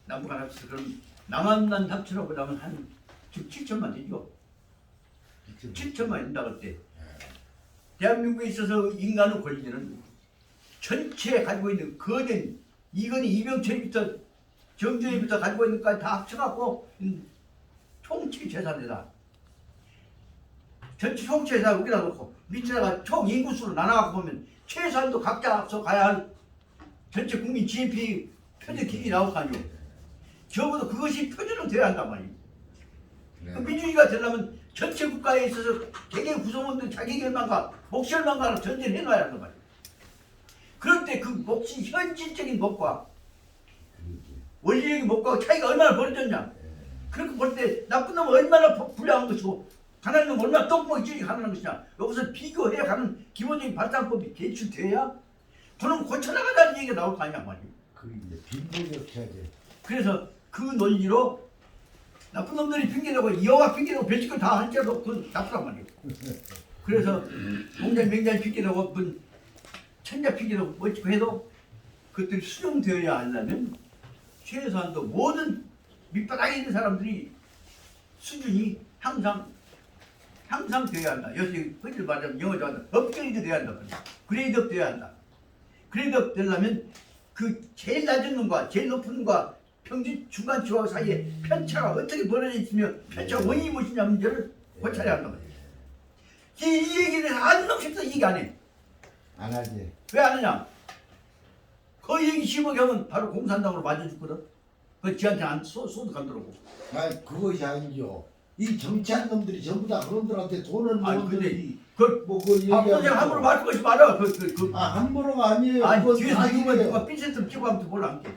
남북한 합쳐서 그럼 남한만 합치라고 하면 한 지금 7천만 되죠. 7천만 된다고 할 때 대한민국에 있어서 인간의 권리는 전체 가지고 있는 거된 이건희 이병철부터 정조희부터 가지고 있는 것까지 다 합쳐갖고 총치 재산이다. 전체 총체에다 여기다 놓고 밑에다가 총 인구수로 나눠갖고 보면 최소한도 각자 앞서 가야 할 전체 국민 GNP 표준 기준이 나올 거 아니오. 적어도 그것이 표준은 돼야 한단 말이에요. 네. 그 민주주의가 되려면 전체 국가에 있어서 개개 구성원들 자기 결만과 몫열만과를 전제를 해놔야 한단 말이에요. 그럴 때 그 몫이 현실적인 몫과 원리적인 몫과 차이가 얼마나 벌어졌냐. 그렇게 볼 때 나쁜 놈은 얼마나 불량한 것이고 가난한 놈은 얼마나 똥구멍이 찌르게 가난한 것이냐. 여기서 비교해야 가는 기본적인 발상법이 제출돼야 그놈 고쳐나가자는 얘기가 나올 거 아니냐 말이에요. 그 이제 빈부격차제. 그래서 그 논리로 나쁜 놈들이 핑계대고 여가 핑계대고 별짓걸 다 할지라도 그건 나쁘단 말이에요. 그래서 공장 맹장 핑계대고 천자 핑계대고 멋지고 해도 그것들이 수용되어야 하려면 최소한도 모든 밑바닥에 있는 사람들이 수준이 항상 돼야 한다. 여기서 흔히 말하면 영어로 하면 업그레이드 돼야 한다. 그레이드업 돼야 한다. 그레이드업 되려면 그 제일 낮은 놈과 제일 높은 놈과 평균 중간 지와 사이에 편차가 어떻게 벌어져 있으며 편차 원인이 무엇이냐 문제를 고찰해야 한단 말이에요. 이 얘기를 한 놈씩도 얘기 안 해. 안 하지. 왜 안 하냐? 그 얘기 심하게 하면 바로 공산당으로 맞아주거든. 그 지한테 안 소득 안 들어오고. 아 그것이 아니죠. 이 정치한 놈들이 전부 다 그놈들한테 돈을 아니 모은 근데 놈이 그 뭐그 박선생 함부로 말씀하지 마라. 아 함부로가 아니에요. 아니 그건 뒤에서 누가 사실이에요. 누가 삐셋을 찍고 하면 몰라 안 게.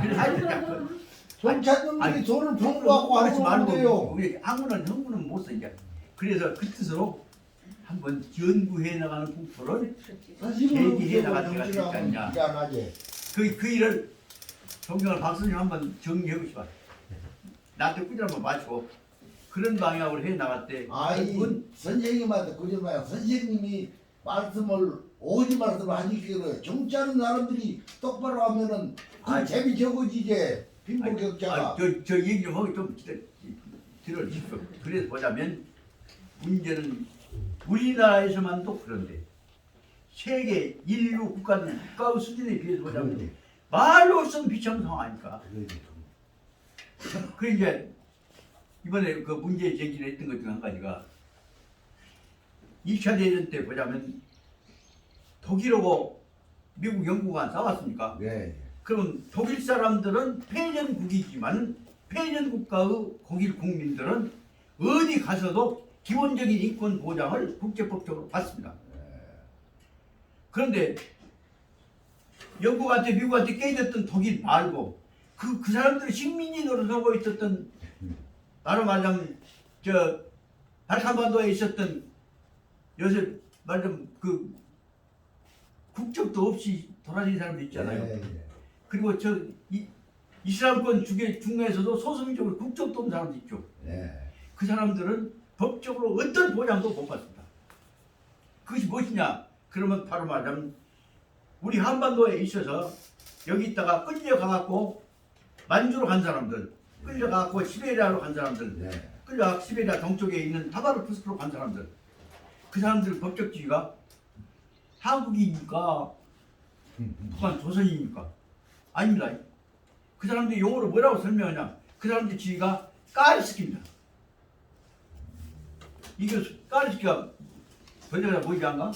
그래서 하여튼 정치한 놈들이 아니, 돈을 풍부하고 그러지 하는 거예요. 우리 한문은 흥분은 못 써 이제. 그래서 그 뜻으로 한번 연구해 나가는 공포를 제기해 나갈 때가 있지 않냐. 미안하지. 그 일을 존경하는 박선생 한번 정리해 보시봐. 나한테 꾸짖 한번 마시고 그런 방향으로 해 나갈 때 아이 그건 선생님한테 그러지 선생님이 말씀을 오지 말씀을 하니까 그래요. 정치하는 사람들이 똑바로 하면은 그 아이. 재미 적어지게 빈부격차가. 저 얘기 좀 하고 좀 들어주십시오. 그래서 보자면 문제는 우리나라에서만도 그런데 세계 인류 국가의 수준에 비해서 보자면 말로서는 비참성 아닙니까? 그 이제 이번에 그 문제 제기를 했던 것 중 한 가지가 2차 대전 때 보자면 독일하고 미국, 영국과 싸웠습니까? 네. 그러면 독일 사람들은 패전국이지만 패전 국가의 독일 국민들은 어디 가서도 기본적인 인권 보장을 국제법적으로 받습니다. 그런데 영국한테 미국한테 깨졌던 독일 말고 그 사람들이 식민지 노릇하고 있었던 바로 말하자면 저 발칸반도에 있었던 요새 말하자면 그 국적도 없이 돌아다니는 사람들 있잖아요. 네. 그리고 저 이슬람권 중에서도 소수민족으로 국적도 없는 사람도 있죠. 네. 그 사람들은 법적으로 어떤 보장도 못 받습니다. 그것이 무엇이냐? 그러면 바로 말하자면 우리 한반도에 있어서 여기 있다가 끌려가갖고 만주로 간 사람들, 끌려가갖고 시베리아로 간 사람들, 네. 끌려가 시베리아 동쪽에 있는 하바르프스크로 간 사람들, 그 사람들 법적 지위가 한국이니까 북한 조선이니까 아닙니다. 그 사람들이 용어로 뭐라고 설명하냐? 그 사람들 지위가 까리스키입니다. 이게 까리스키가 번역하자 뭐지 않가?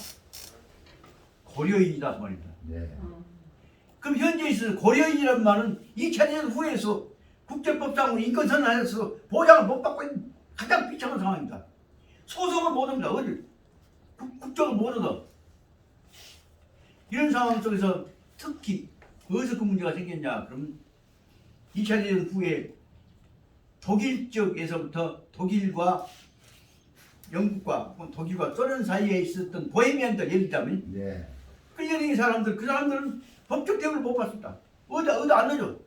고려인이다 말입니다. 네. 그럼 현재 있어서 고려인이라는 말은 2차 대전 후에서 국제법상으로 인권선언에서 보장을 못 받고 있는 가장 비참한 상황입니다. 소송을 못 합니다. 어딜? 국적을 못 얻어. 이런 상황 속에서 특히 어디서 그 문제가 생겼냐? 그럼 2차 대전 후에 독일 쪽에서부터 독일과 영국과 독일과 소련 사이에 있었던 보헤미안들 예를 들자면 네. 끌려다니는 사람들 그 사람들은 법적 대우를 못 받습니다. 어디 안 넣어줘.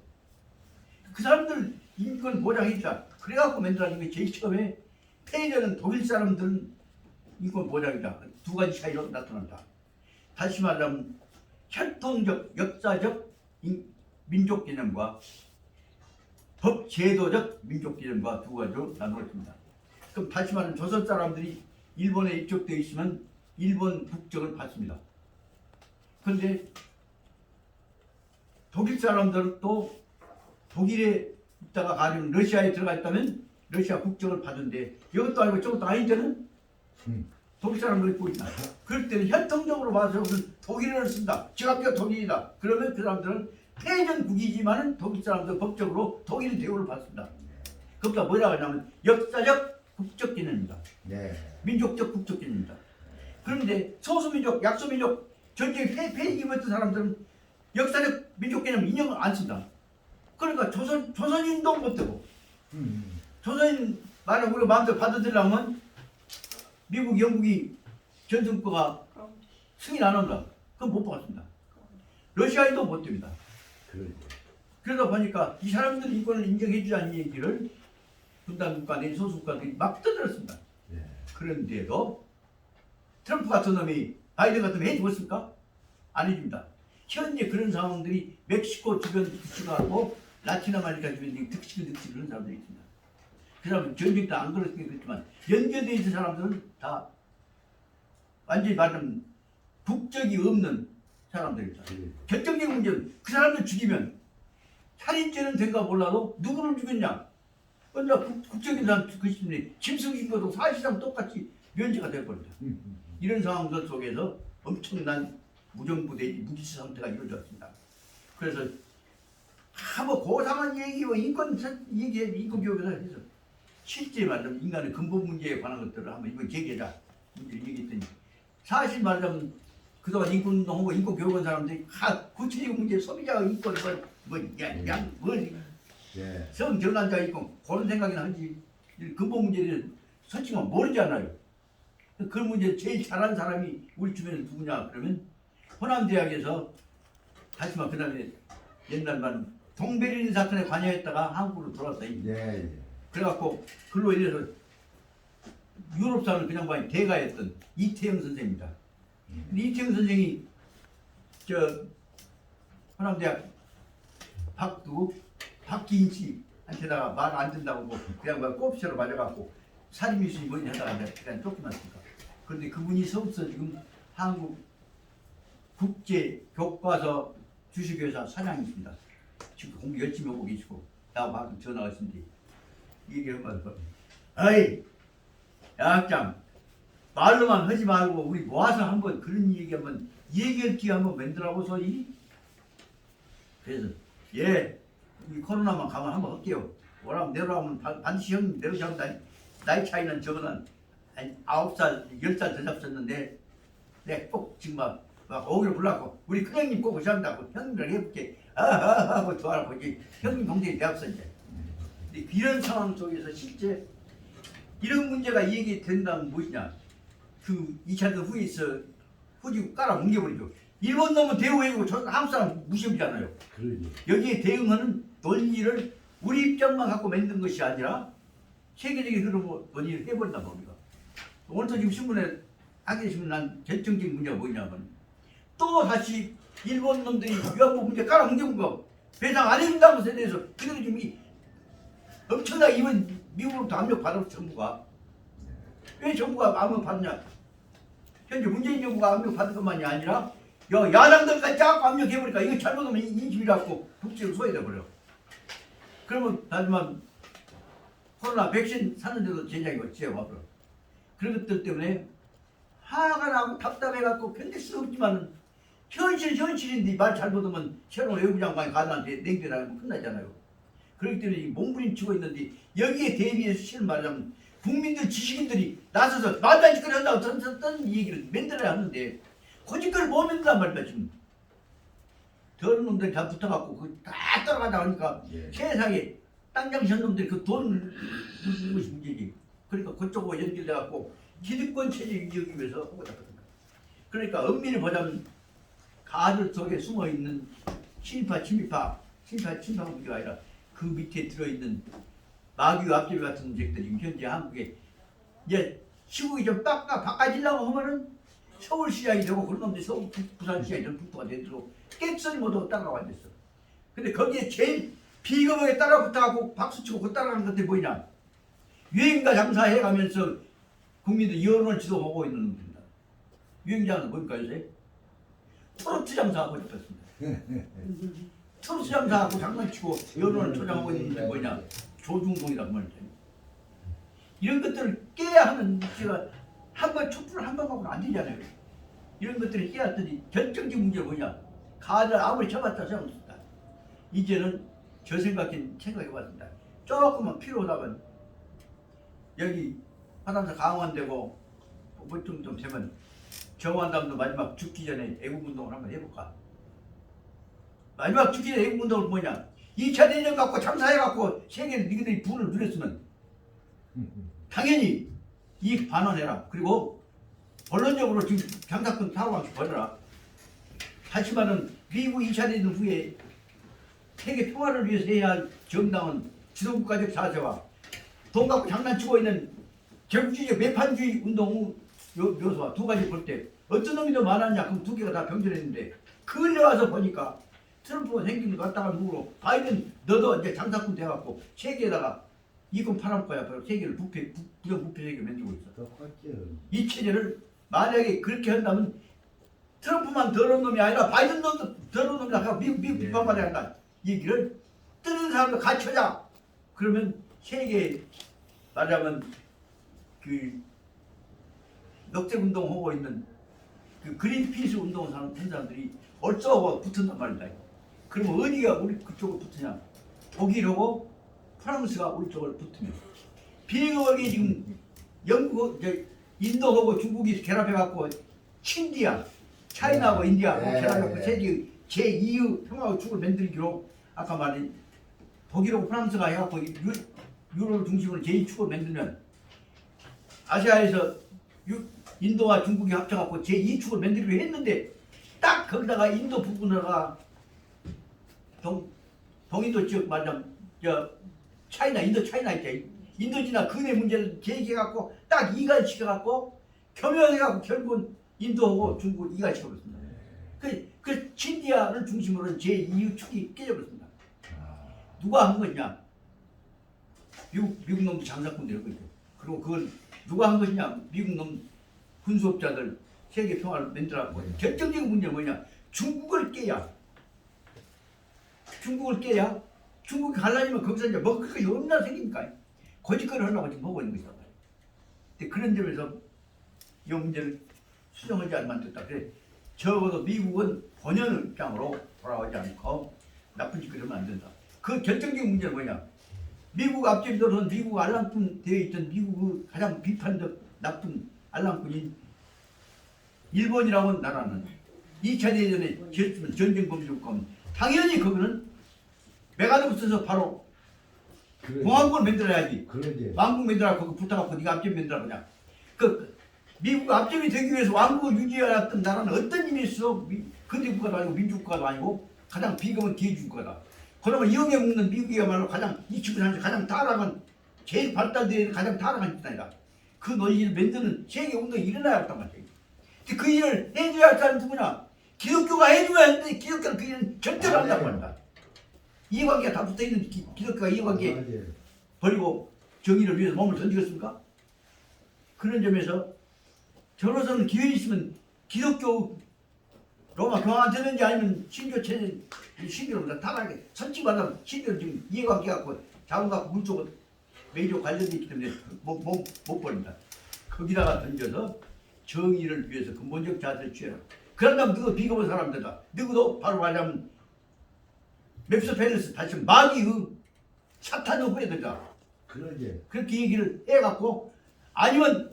그 사람들 인권 보장해주자. 그래갖고 만들어진 게 제일 처음에 패전은 독일 사람들은 인권 보장이다. 두 가지 차이로 나타난다. 다시 말하면 혈통적, 역사적 민족 개념과 법 제도적 민족 개념과 두 가지로 나누어집니다. 그럼 다시 말하면 조선 사람들이 일본에 입적되어 있으면 일본 국적을 받습니다. 그런데 독일 사람들은 또 독일에 있다가 가령 러시아에 들어가 있다면 러시아 국적을 받은데 이것도 아니고 저것도 아닌 데는 독일 사람들이 입고 있다. 그럴 때는 혈통적으로 봐서 독일어를 쓴다. 지각교가 독일이다. 그러면 그 사람들은 패전국이지만은 독일 사람들 법적으로 독일 대우를 받습니다. 그러니까 뭐라고 하냐면 역사적 국적 개념입니다. 네. 민족적 국적 개념입니다. 그런데 소수민족, 약소민족 전쟁에 패기 입었던 사람들은 역사적 민족 개념 인정을 안 쓴다. 그러니까 조선인도 못 되고 조선인 말을 우리가 마음대로 받아들이려면 미국, 영국이 전승국가 승인 안 한다. 그건 못 받습니다. 러시아인도 못 됩니다. 그러다 보니까 이 사람들 인권을 인정해주지 않는 얘기를 분단국가 내지 소수국가들이 막 떠들었습니다. 그런데도 트럼프 같은 놈이 바이든 같은 놈이 해주겠습니까? 안 해줍니다. 현재 그런 상황들이 멕시코 주변 특수하고 라틴 아메리카 주변 특수를 그런 사람들이 있습니다. 그 사람은 전쟁 때 안 그렇겠지만 연결되어 있는 사람들은 다 완전히 말하면 국적이 없는 사람들입니다. 결정적인 문제는 그 사람들 죽이면 살인죄는 된가 몰라도 누구를 죽였냐? 언제 국적인 사람 그것인데 김승신 것도 사실상 똑같이 면제가 돼버립니다. 이런 상황들 속에서 엄청난 무정부대 무기치 상태가 이루어졌습니다. 그래서 뭐 고상한 얘기와 인권 얘기에 인권 교육에서 해서 실제 말하면 인간의 근본 문제에 관한 것들을 한번 이번 제기하자 문제를 얘기했더니 사실 말하면 그동안 인권운동하고 인권 교육한 사람들이 구체적인 문제 소비자 인권 성전환자 있고 그런 생각이나 하지 근본 문제를 솔직히 모르지 않아요. 그 문제 제일 잘하는 사람이 우리 주변에 누구냐 그러면 호남대학에서 하지만 그 다음에 옛날만 동베르린 사건에 관여했다가 한국으로 돌아왔어요. 그래갖고 글로 인해서 유럽사는 그냥 봐야 대가였던 이태영 선생입니다. 이태영 선생이 저 호남대학 박기인 씨한테다가 말 안 듣는다고 그냥 꼽시로 맞아갖고 살인미수이 뭐니 하다가 그냥 쫓겨났습니다. 그런데 그분이 서울서 지금 한국 국제교과서 주식회사 사장이십니다. 지금 공부 열심히 하고 계시고 나 방금 전화가 왔는데 얘기하면서 아이 야학장 말로만 하지 말고 우리 모아서 한번 그런 얘기 한번 얘기할 기회 한번 만들어보소. 그래서 이 코로나만 가면 한번 할게요. 오라면 내려오면 반드시 형님 내려오신다. 나이 차이는 저거는 한 9살 10살 더 잡혔는데 내가 꼭 지금 막 오기를 불러갖고 우리 큰형님 꼭 오셔한다고 형님이랑 해볼게 하고 도와보지. 형님 동생이 되었어 이제. 이런 상황 속에서 실제 이런 문제가 얘기된다면 무엇이냐. 그 2차 후에 있어 후지고 깔아 뭉개버리죠. 일본 놈은 대우해주고 저 한국 사람 무시하잖아요. 여기에 대응하는 논리를 우리 입장만 갖고 만든 것이 아니라 세계적인 흐름을 논의를 해버린단 말입니다. 오늘도 지금 신문에 하게 되시면 난 결정적인 문제가 뭐냐면 또 다시 일본 놈들이 위안부 문제 깔아 뭉개본 거 배상 안 해준다는 것에 대해서 그들이 지금 엄청나게 이번 미국으로부터 압력 받았어. 정부가 왜 정부가 압력 받느냐. 현재 문재인 정부가 압력 받은 것만이 아니라 야당들까지 자꾸 압력해버리니까 이거 잘못하면 인심이라고 국제로 소외돼버려. 그러면 하지만 코로나 백신 샀는데도 제작이 어찌해 와버려. 그런 것들 때문에 화가 나고 답답해갖고 견딜 수 없지만 현실인데 말 잘못하면 새로운 외교부 장관이 가다한테 냉대라면 끝나잖아요. 그렇기 때문에 몸부림치고 있는데 여기에 대비해서 실은 말하자면 국민들 지식인들이 나서서 말도 안 짓거리 한다고 떤 얘기를 만들어야 하는데 거짓거리를 못 만든단 말이야 지금. 더러운 놈들이 다 붙어갖고 다 따라가다 보니까 세상에 땅장신 놈들이 그 돈을 누는 것이 문제지. 그러니까 그쪽하고 연결돼갖고 기득권 체제를 이기기 위해서 하고 있거든요. 그러니까 엄밀히 보자면 가들 속에 숨어있는 친일파 문제가 아니라 그 밑에 들어있는 마귀와 앞잡이 같은 문제들이 현재 한국에 이제 시국이 좀 바꿔지려고 하면은 서울시장이 되고 그런 놈들이 부산시장이 좀 북부가 되도록 깨끗이 못하고 따라가고 앉았어. 근데 거기에 제일 비겁하게 따라붙어갖고 박수치고 그 따라가는 것들이 뭐냐. 유행가 장사해가면서 국민들 여론을 지도하고 있는 놈들입니다. 유행장은 뭡니까 요새? 트로트 장사하고 싶었습니다. 트로트 장사하고 장난치고 여론을 조장하고 있는 게 뭐냐. 조중동이라고 말이죠. 이런 것들을 깨야 하는 문제가 한번 촛불을 한 번 갖고는 안 되잖아요. 이런 것들을 해왔더니 결정적 문제가 뭐냐? 가를 아무리 쳐봤자 소용없습니다. 이제는 저 생각해봤습니다. 조금만 필요하다면 여기 화담사 강원되고 뭐좀 되면 정원담도 마지막 죽기 전에 애국운동을 한번 해볼까? 마지막 죽기 전에 애국운동은 뭐냐? 2차 대전 갖고 참사해갖고 세계를 니들이 분을 누렸으면 당연히 이 반환해라. 그리고 본론적으로 지금 장사건 사고방식 버려라. 하지만은 미국 2차 대전 후에 세계 평화를 위해서 해야 할 정당은 지도국가적 자세와 돈 갖고 장난치고 있는 제국주의 매판주의 운동 묘소와 두 가지 볼 때 어떤 놈이 더 많았냐? 그럼 두 개가 다 병절했는데 그래 와서 보니까 트럼프가 생긴 거 갖다가 누구로 바이든 너도 이제 장사꾼 돼갖고 세계에다가 이건 팔아볼 거야. 세계를 부정부패 세계 만들고 있어. 똑같죠. 이 체제를 만약에 그렇게 한다면 트럼프만 더러운 놈이 아니라 바이든 놈도 더러운 놈이라 하고 미국 비판받아야 한다. 이 얘기를 뜨는 사람도 같이 하자. 그러면 세계 말하자면 그 녹색운동 하고 있는 그 그린피스 운동 한 사람들이 얼싸워 붙은단 말이다. 그러면 어디가 우리 그쪽으로 붙으냐? 독일하고 프랑스가 우리 쪽으로 붙으면 비행하게 지금 영국, 인도하고 중국이 결합해갖고 친디아, 차이나하고 인디아하고 결합해갖고 세계 제2의 평화의 축을 만들기로 아까 말한 독일하고 프랑스가 해갖고 유럽을 중심으로 제2축을 만들면 아시아에서 인도와 중국이 합쳐갖고 제2축을 만들기로 했는데 딱 거기다가 인도 부분에다가 동인도 지역 말하자면 차이나 인도 차이나 있대. 인도지나 근해 문제를 제기해갖고 딱 이관시켜갖고 겸연해갖고 결국은 인도하고 중국 이관시켜버렸습니다. 그 친디아를 중심으로 제2의 축이 깨져버렸습니다. 누가 한 거냐? 미국 놈도 장사꾼 되는 거죠. 그리고 그걸 누가 한 것이냐? 미국 놈 군수업자들 세계 평화를 만들어갖고 결정적인 문제는 뭐냐? 중국을 깨야 중국이 갈라지면 거기서 이제 먹을 것이 얼마나 생깁니까? 거짓거리를 하려고 지금 하고 있는 것이다. 근데 그런 점에서 이 문제를 수정하지 않으면 안 됐다. 그래 적어도 미국은 본연의 입장으로 돌아오지 않고 나쁜 짓거리 하면 안 된다. 그 결정적인 문제는 뭐냐? 미국 앞집들은 미국 알랑꾼 되어 있던 미국의 가장 비판적 나쁜 알랑꾼인 일본이라고 하는 나라는 2차 대전에 지었으면 전쟁 범죄국가면 당연히 그거는 메가드부스에서 바로 공화국을 만들어야지. 왕국 만들어 그거 붙어갖고 네가 앞집 만들어 그냥. 그 미국 앞집이 되기 위해서 왕국을 유지해왔던 나라는 어떤 의미 있어? 근대 국가도 아니고 민주국가도 아니고 가장 비겁한 기회주의국가다. 그러면 이용해 먹는 미국이야말로 가장 이 지구상에서 가장 타락한 제일 발달된 가장 타락한 집단이다. 그 논리를 만드는 세계 운동이 일어나야 했단 말이야. 그 일을 해줘야 할 사람은 누구냐? 기독교가 해줘야 하는데 기독교는 그 일은 절대로 한단 말이다. 이해관계가 다 붙어있는 기독교가 이해관계 버리고 정의를 위해서 몸을 던지겠습니까? 그런 점에서 저로서는 기회 있으면 기독교 로마 교황한테든지 아니면 신교 체제 신교를 타락하게 선지받아 신교를 지금 이해관계 갖고 자원 갖고 물 쪽은 메이저 관련돼 있기 때문에 못 버린다. 거기다가 던져서 정의를 위해서 근본적 자세를 취해라. 그런다면 누구 비겁한 사람들다. 누구도 바로 말하자면 맵스페르스 다시 마귀의 사탄의 후예들이다. 그렇게 얘기를 해갖고 아니면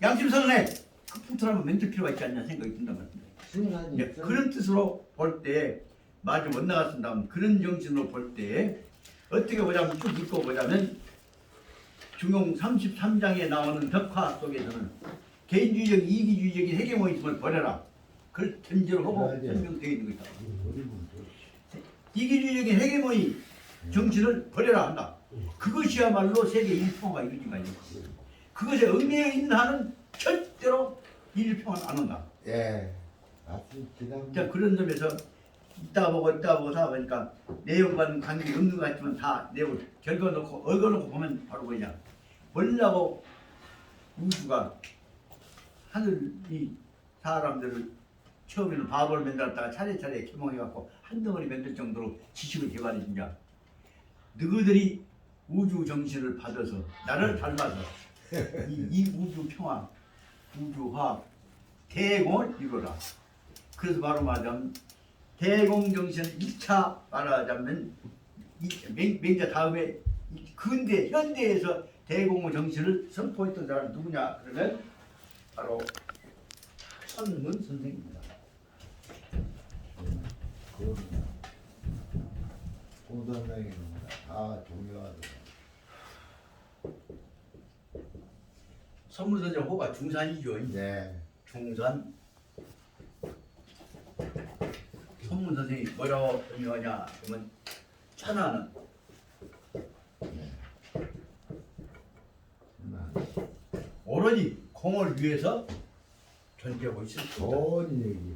양심선언에 그 풍토라면 멘트 필요가 있지 않냐 생각이 든단 말입니다. 그런 뜻으로 볼 때 말이 못 나갔습니다. 그런 정신으로 볼 때 어떻게 보자면 쭉 읽어보자면 중용 33장에 나오는 덕화 속에서는 개인주의적 이기주의적인 헤게모니즘을 버려라. 그걸 전제로 하고 설명되어 있는 것이다. 이기주의적인 헤게모니 정신을 버려라 한다. 그것이야말로 세계 일평화가 이루어지가 있는 거예요. 그것에 얽매여 있는 한은 절대로 일평화는 안 한다. 자, 그런 점에서 이따 보고 다 보니까 내용과는 관계가 없는 것 같지만 다 내용을 얽어놓고 보면 바로 뭐냐. 뭐라고 우주가 하늘이 사람들을 처음에는 바보를 만들었다가 차례차례 개몽해갖고 한 덩어리 만들 정도로 지식을 개발해주냐. 너희들이 우주 정신을 받아서 나를 닮아서 이 우주 평화 우주화 대공을 이루라. 그래서 바로 말하자면 대공정신 1차 말하자면 맹자 다음에 근대 현대에서 대공의 정신을 선포했던 사람이 누구냐 그러면 바로 천문 선생입니다. 그거는 고선생님은 다 중요하다. 천문 선생 호가 중산이죠. 네. 중산. 천문 선생이 뭐라고 설명하냐 그러면 천하는 오로지 공을 위해서 존재하고 있을 뿐이다. 좋은 얘기.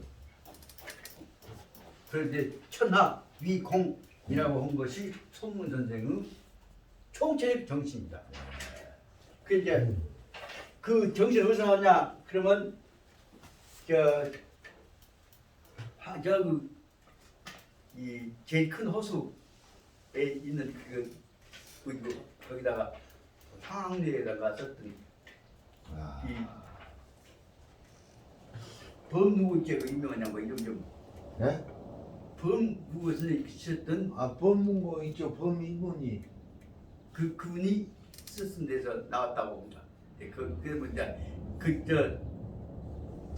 그런데 천하 위공이라고 한 것이 천문 선생의 총체적 정신입니다. 그 이제 그 정신 어디서 나왔냐? 그러면 이 제일 큰 호수에 있는 거기다가 황항리에다가 썼던 아. 이 범누구죄가 유명하냐고 이름 좀. 네? 범누구 선생님이 쓰셨던 아 법문고 있죠. 법인군이. 그분이 쓰신 데서 나왔다고 봅니다. 예,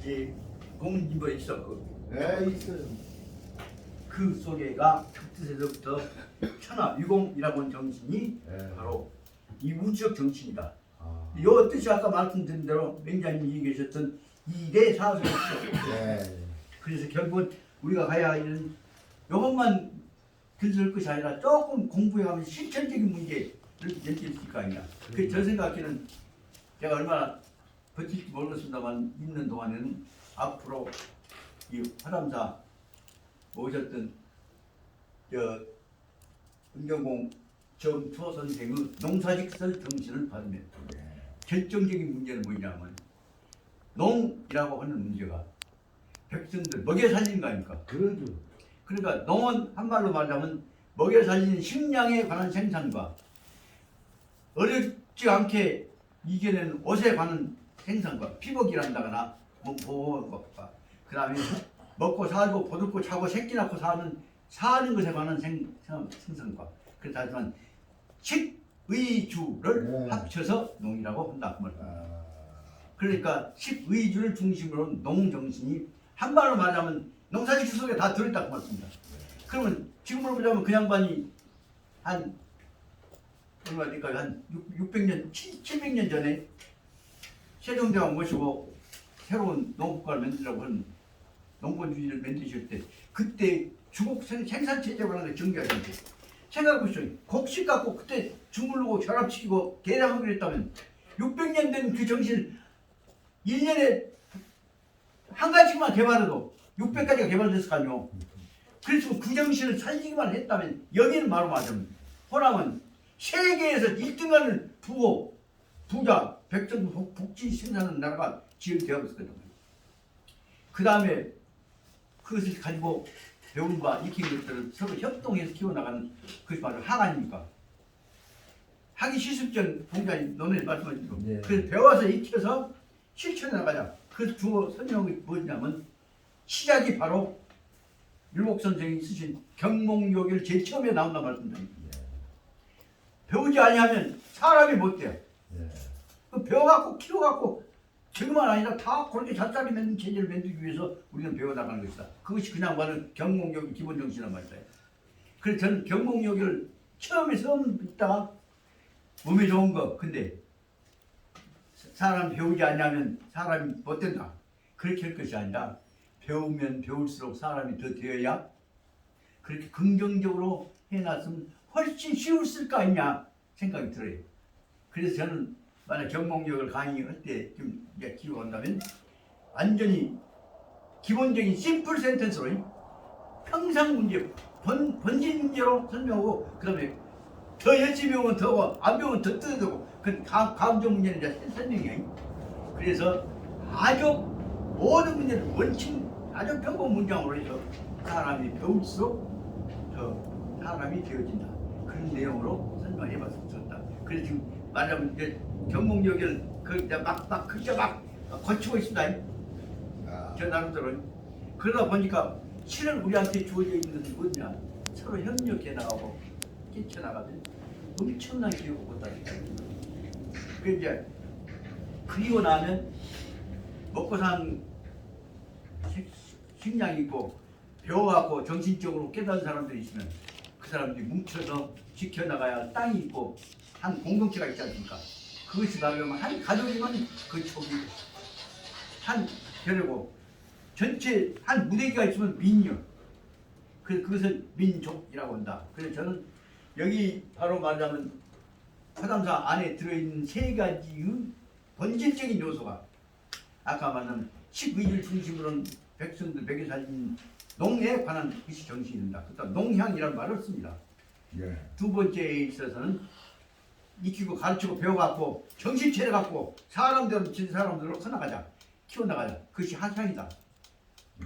이 공인지벌 있어 네 있어요. 그 속에가 그 뜻에서부터 천하 위공이라고 하는 정신이 네. 바로 이 우주적 정신이다. 아. 이 뜻이 아까 말씀드린 대로 맹자님이 얘기하셨던 이대 사수였죠. 네. 그래서 결국은 우리가 가야 하는 이것만 들을 것이 아니라 조금 공부해가면 실천적인 문제를 낼수 있을 거 아니냐. 저 생각에는 제가 얼마나 버틸지 모르겠습니다만 있는 동안에는 앞으로 이 화담사 모셨던 은경공 정초 선생의 농사직설 정신을 받으면 결정적인 문제는 뭐냐면 농이라고 하는 문제가 백성들 먹여 살리는 거 아닙니까? 그러죠. 그러니까 농은 한말로 말하면 먹여 살리는 식량에 관한 생산과 어렵지 않게 이겨내는 옷에 관한 생산과 피복이란다거나 뭐가 그 다음에 먹고 살고 보듬고 자고 새끼 낳고 사는 것에 관한 생산과 그래서 하지만 식의주를 합쳐서 농이라고 한다 그 말입니다. 아. 그러니까 식의주를 중심으로 농정신이 한말로 말하면 농사짓기 속에 다 들어있다고 말씀입니다. 그러면 지금으로 보자면 그 양반이 한 얼마 될까요? 한 600년, 700년 전에 세종대왕 모시고 새로운 농국가를 만들려고 하는 농권주의를 만드실 때 그때 주곡 생산체제로 하는 게 정교하셨는데 생각해보시죠. 곡식 갖고 그때 주물르고 결합시키고 계량하기로 했다면 600년 된 그 정신을 1년에 한 가지만 개발해도 600가지가 개발됐을 거 아니오. 그래서 그 정신을 살리기만 했다면 여기는 바로 맞으면 호남은 세계에서 1등하는 부자, 백성 복지 생산하는 나라가 지역되어 있었거든요. 그 다음에 그것을 가지고 배운 바 익힌 것들을 서로 협동해서 키워나가는 것이 바로 학 아닙니까? 학이 실습전 공자님 논의 말씀하시죠. 네. 그래서 배워서 익혀서 실천해 나가자. 그 주어 설명이 뭐냐면 시작이 바로 율곡 선생이 쓰신 경몽요기를 제일 처음에 나온다 말씀드립니다. 배우지 아니하면 사람이 못 돼요. 그 배워갖고 키워갖고 지금만 아니라 다 그렇게 잣살이 맺는 체제를 만들기 위해서 우리는 배워나가는 것이다. 그것이 그냥 말하는 경몽요기 기본 정신이란 말이다. 그래서 저는 경몽요기를 처음에 처음 있다가 몸에 좋은 거 근데 사람 배우지 않으면 사람이 못 된다. 그렇게 할 것이 아니라 배우면 배울수록 사람이 더 되어야 그렇게 긍정적으로 해놨으면 훨씬 쉬웠을 거 아니냐 생각이 들어요. 그래서 저는 만약 경몽력을 강의할 때 좀 키워간다면 완전히 기본적인 심플 센텐스로 평상 문제, 번진 문제로 설명하고 그 다음에 더 열심히 배우면 더고 안 배우면 더 뜯어지고 그 감정 문제는 이제 설명이에요. 그래서 아주 모든 문제를 원칙 아주 평범 문장으로 해서 사람이 배울수록 더 사람이 되어진다. 그런 내용으로 설명해 봤습니다. 그래서 지금 말하자면 이제 경몽역을 그 이제 막 그저 막 거치고 있습니다. 아, 저 나름대로. 그러다 보니까 실은 우리한테 주어져 있는 것은 뭐냐? 서로 협력해 나가고 끼쳐나가면 엄청난 기회가 온다니까. 그 이제 그리고 나면 먹고 산 식량이 있고 배워갖고 정신적으로 깨달은 사람들이 있으면 그 사람들이 뭉쳐서 지켜나가야 땅이 있고 한 공동체가 있지 않습니까? 그것이 바로 한 가족이면 그 촉이 한 별이고 전체 한 무대기가 있으면 민이요. 그것을 민족이라고 한다. 그래서 저는 여기 바로 말하자면 화담사 안에 들어있는 세 가지의 본질적인 요소가 아까 말한 12일 중심으로는 백성들 백에 살린 농에 관한 것이 정신이 된다. 그다음 농향이라는 말을 씁니다. 예. 두 번째에 있어서는 익히고 가르치고 배워갖고 정신 차려갖고 사람대로 진 사람들로 커나가자 키워나가자. 그것이 한향이다.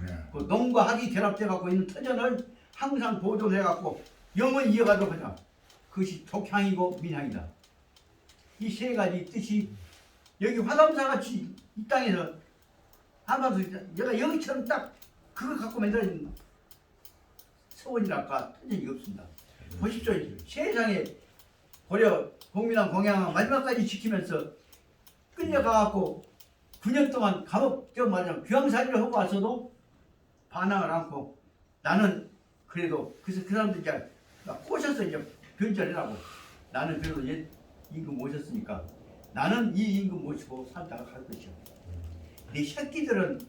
예. 그 농과 학이 결합돼갖고 있는 터전을 항상 보존해갖고 영원히 이어가도록 하자. 그것이 족향이고 민향이다. 이 세 가지 뜻이 여기 화담사같이 이 땅에서 하면서 내가 여기처럼 딱 그걸 갖고 만들어진 서원이랄까 터전이 없습니다. 보십시오. 세상에 고려 공민왕 공양왕 마지막까지 지키면서 끌려가갖고 9년 동안 감옥 저 말하자면 귀양살이를 하고 와서도 반항을 않고 나는 그래도 그래서 그 사람들 이제 꼬셔서 이제 변절해라고 나는 그래도 옛 임금 모셨으니까 나는 이 임금 모시고 살다가 갈 것이야. 네 새끼들은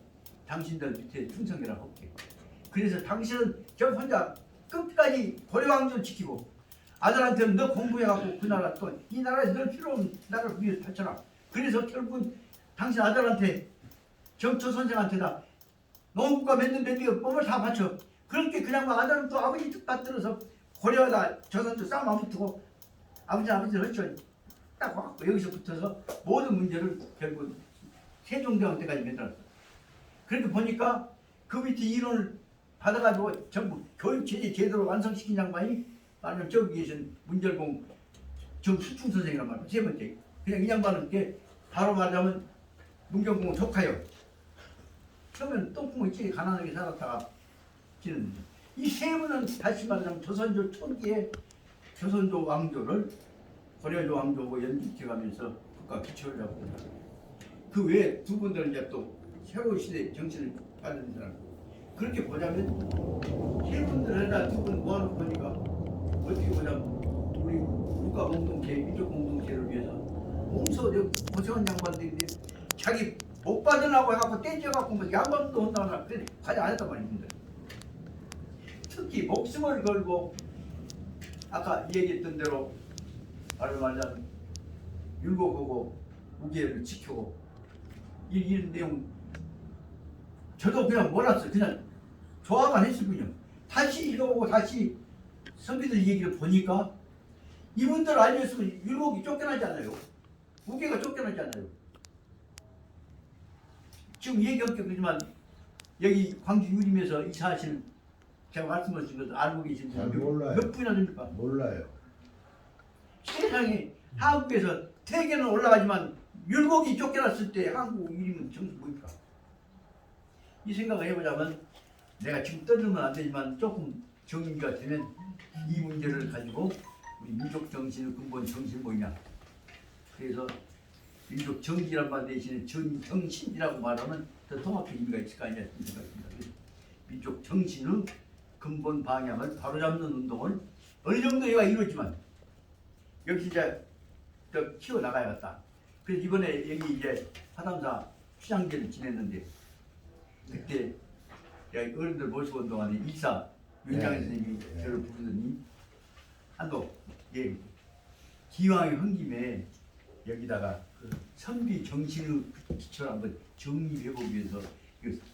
당신들 밑에 충성이라고 할게. 그래서 당신은 저 혼자 끝까지 고려왕조 지키고 아들한테는 너 공부해갖고 그 나라 또 이 나라에 널 필요한 나라를 위해서 바쳐라. 그래서 결국은 당신 아들한테 정초 선생한테다 농국가 맺는 데비가 몸을 다 바쳐. 그렇게 그냥 막 아들은 또 아버지 뜻 받들어서 고려하다 조선도 싸움 안 붙고 아버지를 헐쳐 딱 와갖고 여기서 붙어서 모든 문제를 결국 세종대왕 때까지 만들었어. 그렇게 보니까 그 밑에 이론을 받아가지고 전부 교육체제 제대로 완성시킨 양반이 말하면 저기 계신 문절공 정수충 선생이란 말이야. 세 번째. 그냥 이 양반은 게 바로 말하자면 문경공은 조카요. 처음에는 똥구멍이 찌게 가난하게 살았다가 지는 이 세 분은 다시 말하자면 조선조 초기에 조선조 왕조를 고려조 왕조하고 연립해가면서 국가 기초를 잡고 그 외에 두 분들은 이제 또 새로운 시대 정신을 받는 사람. 그렇게 보자면 세 분들에다 두 분 모아놓고 보니까 어떻게 보자면 우리 국가 공동체, 민족 공동체를 위해서 몸소 고생한 양반들인데 자기 못 받으려고 해갖고 떼져갖고 뭐 양반도 혼나나 그래 과제 안 했단 말입니다. 특히 목숨을 걸고 아까 얘기했던 대로 말하자면 율곡하고 무게를 지키고 이런 내용 저도 그냥 몰랐어요. 그냥 좋아만 했을 뿐이요. 다시 읽어보고 다시 선비들 얘기를 보니까 이분들 알렸으면 율곡이 쫓겨나지 않아요. 무게가 쫓겨나지 않아요. 지금 얘기할 게 그렇지만 여기 광주 유림에서 이사하시는 제가 말씀하신 것을 알고 계신 잘 분이 몰라요. 몇 분이나 됩니까? 몰라요. 세상에 한국에서 태계는 올라가지만 율곡이 쫓겨났을 때 한국 유림은 정신 뭡니까? 이 생각을 해보자면 내가 지금 떠들면 안 되지만 조금 정리가 되면 이 문제를 가지고 우리 민족 정신의 근본 정신이 뭐냐? 그래서 민족 정기란 말 대신에 정신이라고 말하면 더 통합적 의미가 있을 거 아니냐 생각합니다. 민족 정신의 근본 방향을 바로잡는 운동을 어느 정도 얘가 이루어지만 역시 이제 더 키워 나가야겠다. 그래서 이번에 여기 이제 화담사 휴장제를 지냈는데 그때 어른들 모시고 온 동안에 이사 윤장현 선생님이 저를 부르더니 한도 예 기왕에 한 김에 여기다가 그 선비 정신의 기초를 한번 정립해보기 위해서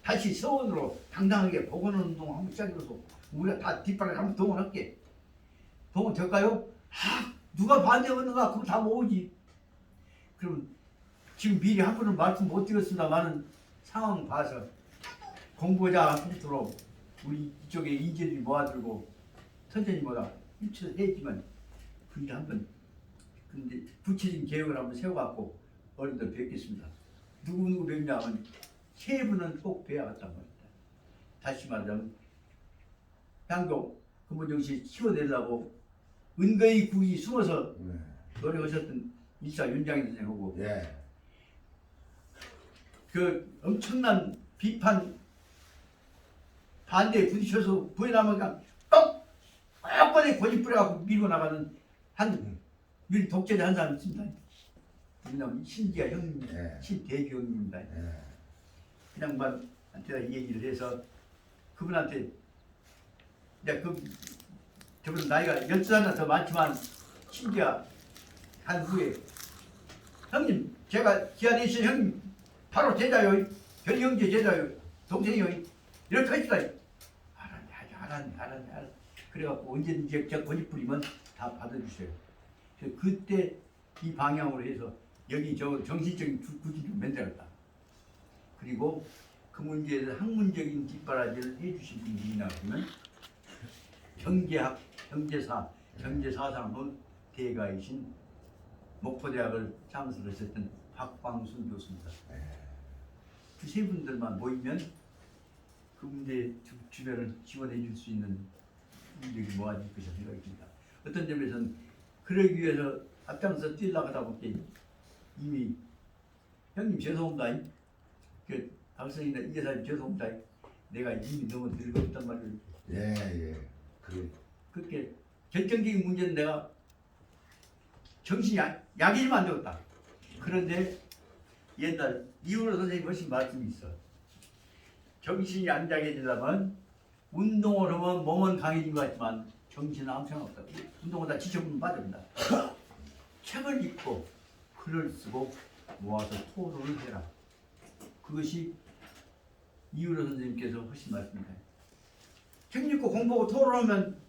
다시 서원으로 당당하게 복원 운동 한번 시작해서 우리가 다 뒷방에 한번 동원할게. 동원 될까요? 아 누가 반대하는가? 그럼 다 모으지. 그럼 지금 미리 한 번은 말씀 못 드렸습니다만은 상황 봐서 공부자 밑으로 우리 이쪽에 인재들이 모아들고 천천히 뭐라 일처했지만 그게 한번 근데 구체적인 계획을 한번 세워갖고 어른들 뵙겠습니다. 누구 배우냐면 세 분은 꼭 배워갔단 말이다. 다시 말하자면 향교 금은정씨 키워내려고 은거히 굳이 숨어서 네. 노력하셨던 일사 윤장희 선생하고 예. 그 엄청난 비판 반대에 부딪혀서 부여나면 그냥 뻑뻑하게 고집 부려갖고 밀고 나가는 한 독재자 한 사람 있습니다. 왜냐면 신기아 형님, 예. 신대기 형님입니다. 예. 그 양반한테 이 얘기를 해서 그분한테 내가 저분 나이가 12살이나 더 많지만 신기아 한 후에 형님 제가 기아 내신 형님 바로 제자요. 별 형제 제자요. 동생이요. 이렇게 하시다. 알았네. 그래갖고 언제든지 제가 고집 부리면 다 받아주세요. 그래서 그때 이 방향으로 해서 여기 저 정신적인 구질을 만들었다. 그리고 그 문제에서 학문적인 뒷바라지를 해주신 분이 있나 하면 경제학, 경제사상의 대가이신 목포대학을 창설하셨던 박광순 교수입니다. 그 세 분들만 모이면 그 문제 주변을 지원해 줄 수 있는 능력이 모아질 것이라 생각이 듭니다. 어떤 점에서는 그러기 위해서 앞장서 뛰려고 하다 보니 이미 형님 죄송합니다. 그 박성이나 이재사님 죄송합니다. 내가 이미 너무 늙었단 말이에요. 예. 그렇게 결정적인 문제는 내가 정신이 약해지면 안 되겠다. 그런데 옛날 이훈호 선생님이 하신 말씀이 있어. 정신이 안 약해지려면 운동을 하면 몸은 강해진 것 같지만 정신은 아무 상관 없다. 운동하다 지쳐보면 빠집니다. 책을 읽고 글을 쓰고 모아서 토론을 해라. 그것이 이훈호 선생님께서 하신 말씀입니다. 책 읽고 공부하고 토론하면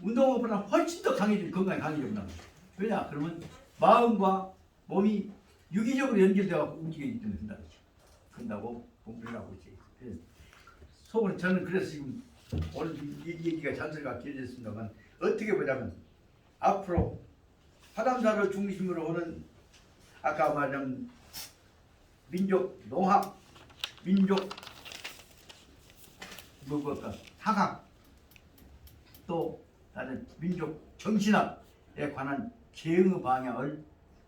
운동보다 훨씬 더 강해지고 건강이 강해진다. 왜냐? 그러면 마음과 몸이 유기적으로 연결되어 움직이기 때문에 된다고 했죠. 그런다고 공부를 하고 있어요. 속으로 저는 그래서 지금 오늘 이 얘기가 잔소리가 길어졌습니다만 어떻게 보자면 앞으로 화담사를 중심으로 오는 아까 말한 민족 농학, 민족 학학 또 다른 민족 정신학에 관한 계흥의 방향을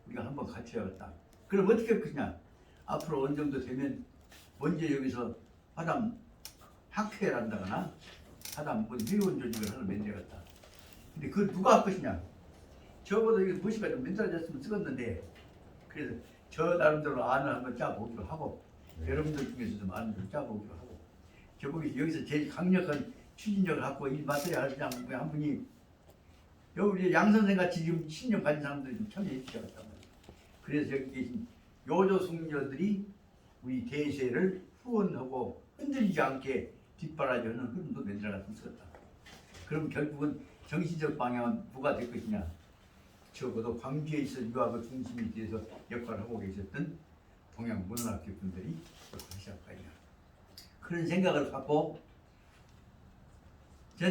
우리가 한번 갖춰야겠다. 그럼 어떻게 할 것이냐? 앞으로 어느 정도 되면 먼저 여기서 화담 학회를 한다거나 화담 회원 조직을 하나 만들어야겠다. 근데 그걸 누가 할 것이냐? 저보다 여기 무시가 좀 만들어졌으면 쓰겠는데 그래서 저 나름대로 안을 한번 짜보기로 하고 여러분들 중에서 좀 안을 좀 짜보기로 하고 저보기 여기서 제일 강력한 추진력을 갖고 일 맡아야 할 사람 한 분이 여기 양 선생 같이 지금 신념 가진 사람들이 좀 참여해 주셔야겠단 말이에요. 그래서 여기 계신 요조 숙녀들이 우리 대세를 후원하고 흔들리지 않게 뒷바라지하는 흐름도 만들어갔으면 좋겠다. 그럼 결국은 정신적 방향은 누가 될 것이냐? 적어도 광주에 있어 유학의 중심이 돼서 역할을 하고 계셨던 동양문화학교 분들이 역할하실 거냐. 그런 생각을 갖고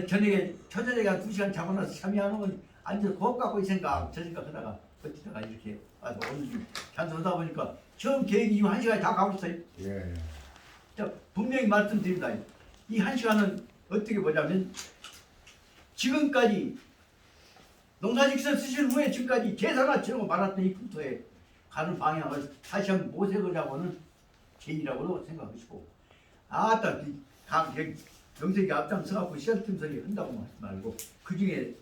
저녁에 초저녁에 한 2시간 자고 나서 참여하는 건 앉아서 법 갖고 이 생각 저 생각하다가 버티다가 이렇게 와서 오늘 잔소하다 보니까 처음 계획이 지금 1시간이 다 가고 있어요. 예. 자, 분명히 말씀드립니다. 이 1시간은 어떻게 보자면 지금까지 농사직선 쓰신 후에 지금까지 제사나 치르고 말았던 이 풍토에 가는 방향을 다시 한번 모색하자고는 제의라고도 생각하시고 아따 영석이 앞장서갖고 시간 틈소리 한다고 하지 말고 그 중에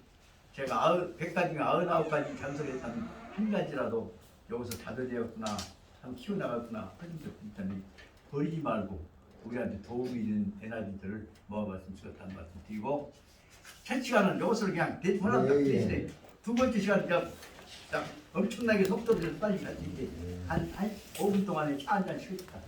제가 100가지 중에 99가지 장소했다면 한 가지라도 여기서 다져되었구나 한 키워나갔구나 하는 적 있다면 버리지 말고 우리한테 도움이 되는 에너지들을 모아봤으면 좋겠다는 말씀 드리고 첫 시간은 여기서 그냥 대충 하나 딱 드리시네. 두 번째 시간은 딱 엄청나게 속도를 내서 빨리 갈 수 있게 한 5분 동안에 차 한잔 쉬겠다.